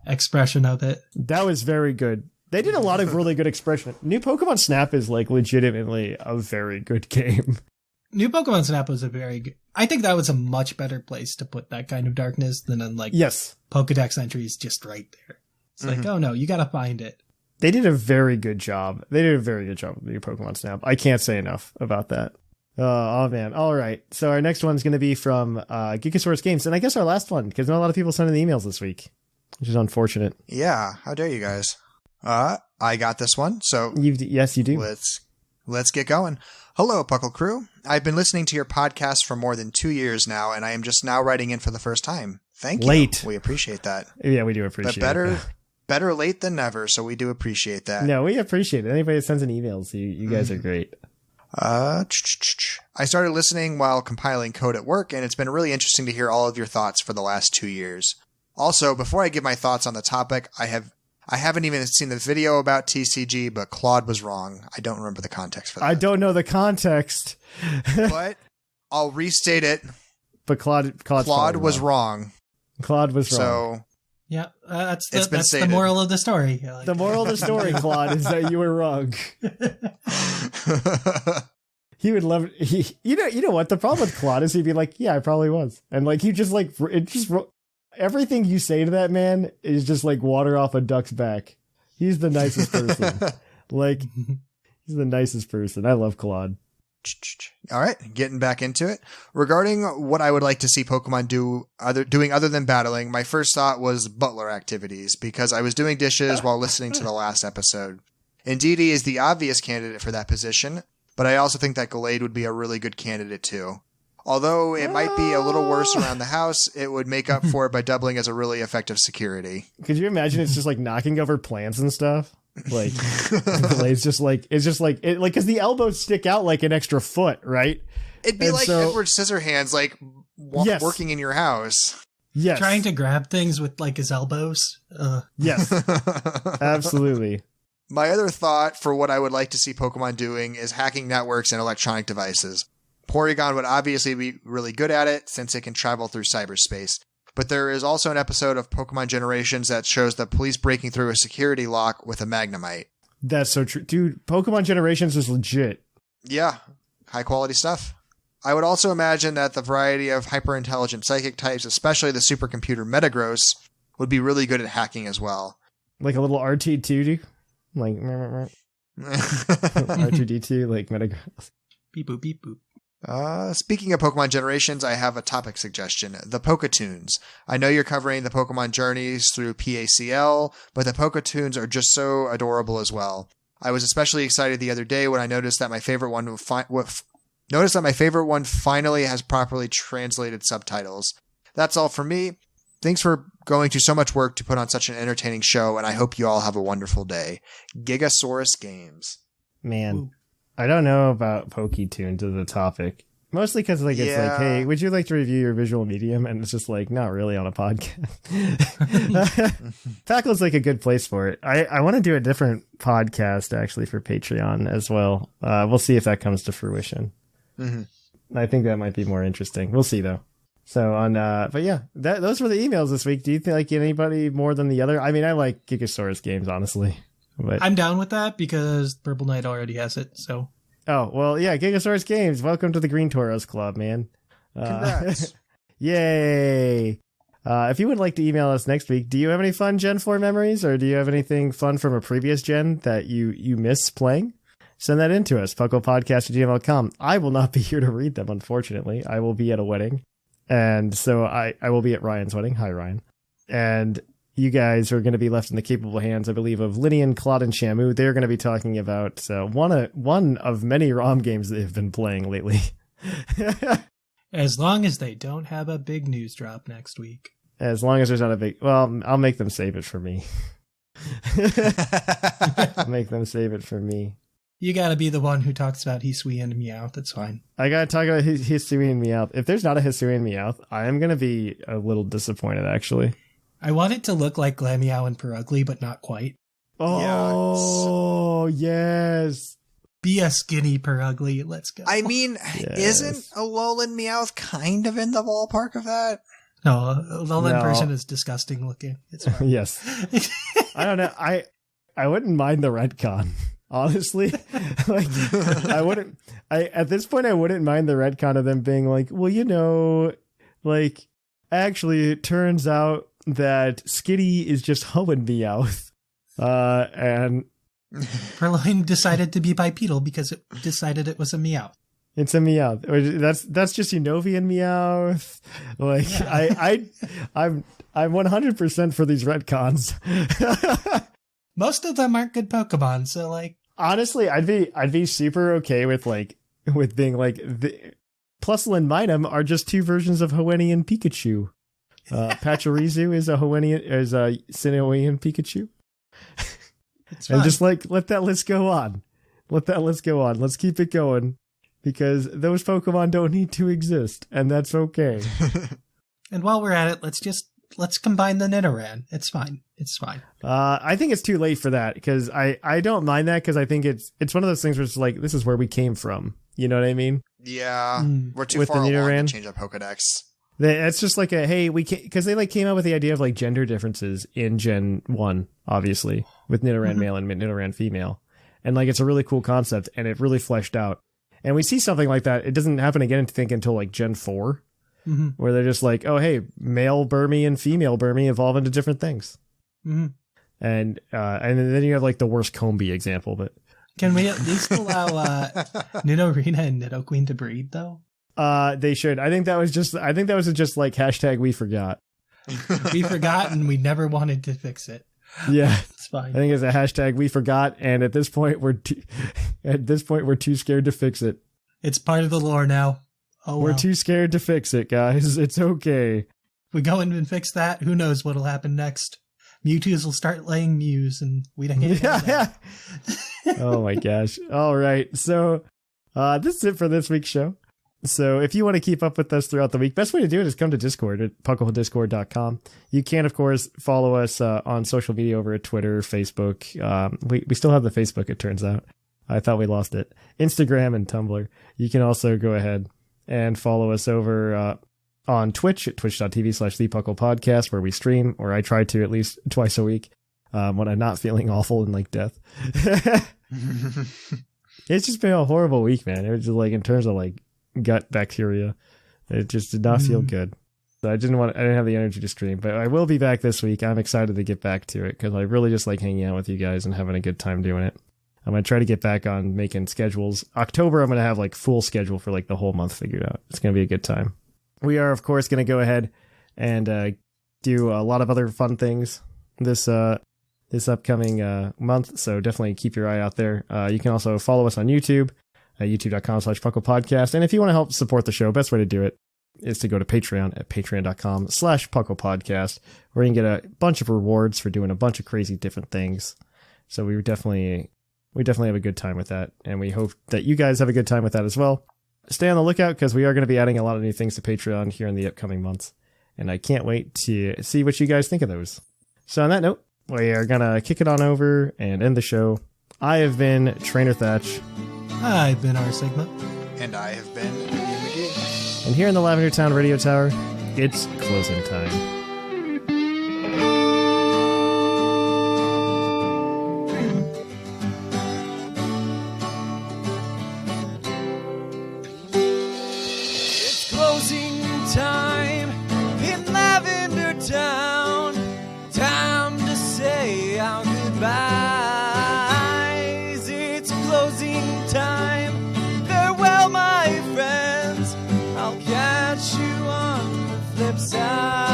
expression of it. That was very good. They did a lot of really good expression. New Pokemon Snap is legitimately a very good game. New Pokemon Snap was a very good... I think that was a much better place to put that kind of darkness than in yes. Pokedex entries just right there. It's oh no, you gotta find it. They did a very good job. They did a very good job with New Pokemon Snap. I can't say enough about that. Oh man. All right. So our next one's going to be from Geekosaurus Games. And I guess our last one, because not a lot of people sent in the emails this week, which is unfortunate. Yeah. How dare you guys? I got this one. So yes, you do. Let's get going. Hello, Puckle crew. I've been listening to your podcast for more than 2 years now, and I am just now writing in for the first time. Thank you. Late. We appreciate that. Yeah, we do appreciate it. But better late than never, so we do appreciate that. No, we appreciate it. Anybody that sends in emails, you guys are great. I started listening while compiling code at work, and it's been really interesting to hear all of your thoughts for the last 2 years. Also, before I give my thoughts on the topic, I haven't even seen the video about TCG, but Claude was wrong. I don't remember the context for that. I don't know the context. But I'll restate it. But Claude was wrong. Claude was wrong. So yeah, that's the moral of the story. The moral of the story, Claude, is that you were wrong. He would love you know what the problem with Claude is? He'd be like, yeah, I probably was, and he just everything you say to that man is just water off a duck's back. He's the nicest person. He's the nicest person. I love Claude. All right, getting back into it. Regarding what I would like to see Pokemon doing other than battling, my first thought was butler activities, because I was doing dishes while listening to the last episode. Indeedee is the obvious candidate for that position, but I also think that Gallade would be a really good candidate too. Although it might be a little worse around the house, it would make up for it by doubling as a really effective security. Could you imagine it's just knocking over plants and stuff? It's just because the elbows stick out like an extra foot, right? It'd be Edward Scissorhands, working in your house. Yes. Trying to grab things with his elbows. Yes. Absolutely. My other thought for what I would like to see Pokemon doing is hacking networks and electronic devices. Porygon would obviously be really good at it since it can travel through cyberspace. But there is also an episode of Pokemon Generations that shows the police breaking through a security lock with a Magnemite. That's so true. Dude, Pokemon Generations is legit. Yeah, high quality stuff. I would also imagine that the variety of hyper-intelligent psychic types, especially the supercomputer Metagross, would be really good at hacking as well. Like a little RT2, R2D2, Metagross. Beep boop, beep boop. Speaking of Pokemon Generations, I have a topic suggestion. The Poketoons. I know you're covering the Pokemon journeys through PACL, but the Poketoons are just so adorable as well. I was especially excited the other day when I noticed that my favorite one Notice that my favorite one finally has properly translated subtitles. That's all for me. Thanks for going to so much work to put on such an entertaining show, and I hope you all have a wonderful day. Gigasaurus Games. Man, Ooh. I don't know about PokeTune to the topic. Mostly because it's like, hey, would you like to review your visual medium? And it's just like, not really on a podcast. PUCL's like a good place for it. I want to do a different podcast actually for Patreon as well. We'll see if that comes to fruition. I think that might be more interesting. We'll see though. So but yeah, those were the emails this week. Do you like anybody more than the other? I mean, I like Gigasaurus Games, honestly. But I'm down with that because Purple Knight already has it, so. Oh, well, yeah, Gigasaurus Games. Welcome to the Green Toros Club, man. Congrats. Yay. If you would like to email us next week, do you have any fun Gen 4 memories, or do you have anything fun from a previous gen that you miss playing? Send that in to us, puclpodcast@gmail.com. I will not be here to read them, unfortunately. I will be at a wedding, and so I will be at Ryan's wedding. Hi, Ryan. And you guys are going to be left in the capable hands, I believe, of Linian, Claude, and Shamu. They're going to be talking about one of many ROM games they've been playing lately. As long as they don't have a big news drop next week. As long as there's not a big... Well, I'll make them save it for me. I'll make them save it for me. You gotta be the one who talks about Hisui and Meowth. That's fine. I gotta talk about Hisui and Meowth. If there's not a Hisui and Meowth, I am going to be a little disappointed, actually. I want it to look like Glameow and Purugly, but not quite. Oh, yes. Be a skinny Purugly. Let's go. I mean, isn't Alolan Meowth kind of in the ballpark of that? No, Alolan version is disgusting looking. It's fine. Yes. I don't know. I wouldn't mind the retcon, honestly. At this point, I wouldn't mind the retcon of them being like, well, actually, it turns out that Skitty is just Hoenn Meowth. And Purloin decided to be bipedal because it decided it was a Meowth. It's a Meowth. That's just Unovian Meowth. I'm 100% for these retcons. Most of them aren't good Pokemon, so honestly, I'd be super okay with being the Plusle and Minun are just two versions of Hoennian Pikachu. Pachirisu is a Sinnohian Pikachu. And just let that list go on. Let's keep it going because those Pokemon don't need to exist, and that's okay. And while we're at it, let's combine the Nidoran. It's fine. I think it's too late for that because I don't mind that because I think it's one of those things where it's like this is where we came from. You know what I mean? Yeah, we're too with far the along Nidoran to change up Pokedex. It's just like because they came up with the idea of gender differences in Gen 1, obviously, with Nidoran male and Nidoran female. And it's a really cool concept and it really fleshed out. And we see something like that. It doesn't happen again, until Gen 4, where they're just like, oh, hey, male Burmy and female Burmy evolve into different things. And then you have the worst Combee example, but can we at least allow Nidorina and Nidoqueen to breed though? They should. I think that was just hashtag we forgot. We forgot and we never wanted to fix it. Yeah, it's fine. I think it's a hashtag we forgot, and at this point we're too scared to fix it. It's part of the lore now. We're too scared to fix it, guys. It's okay. If we go in and fix that, who knows what'll happen next? Mewtwo's will start laying Mews, and we don't get that. Oh my gosh! All right, so this is it for this week's show. So if you want to keep up with us throughout the week, best way to do it is come to Discord at puclpodcast.com. You can, of course, follow us on social media over at Twitter, Facebook. We still have the Facebook, it turns out. I thought we lost it. Instagram and Tumblr. You can also go ahead and follow us over on Twitch at twitch.tv/thepuclpodcast, where we stream, or I try to at least twice a week when I'm not feeling awful and death. It's just been a horrible week, man. It was just in terms of gut bacteria, it just did not feel good. So I didn't have the energy to stream, but I will be back this week. I'm excited to get back to it because I really just like hanging out with you guys and having a good time doing it. I'm going to try to get back on making schedules. October, I'm going to have full schedule for the whole month figured out. It's going to be a good time. We are, of course, going to go ahead and do a lot of other fun things this upcoming month. So definitely keep your eye out there. You can also follow us on YouTube. youtube.com/PuclPodcast. And if you want to help support the show, best way to do it is to go to Patreon at patreon.com/PuclPodcast, where you can get a bunch of rewards for doing a bunch of crazy different things. So we definitely have a good time with that, and we hope that you guys have a good time with that as well. Stay on the lookout, because we are going to be adding a lot of new things to Patreon here in the upcoming months, and I can't wait to see what you guys think of those. So on that note, we are going to kick it on over and end the show. I have been Trainer Thatch. I've been R Sigma. And I have been P McGee. And here in the Lavender Town Radio Tower, it's closing time. It's closing time in Lavender Town. Time to say our goodbyes. It's closing time. Farewell, my friends. I'll catch you on the flip side.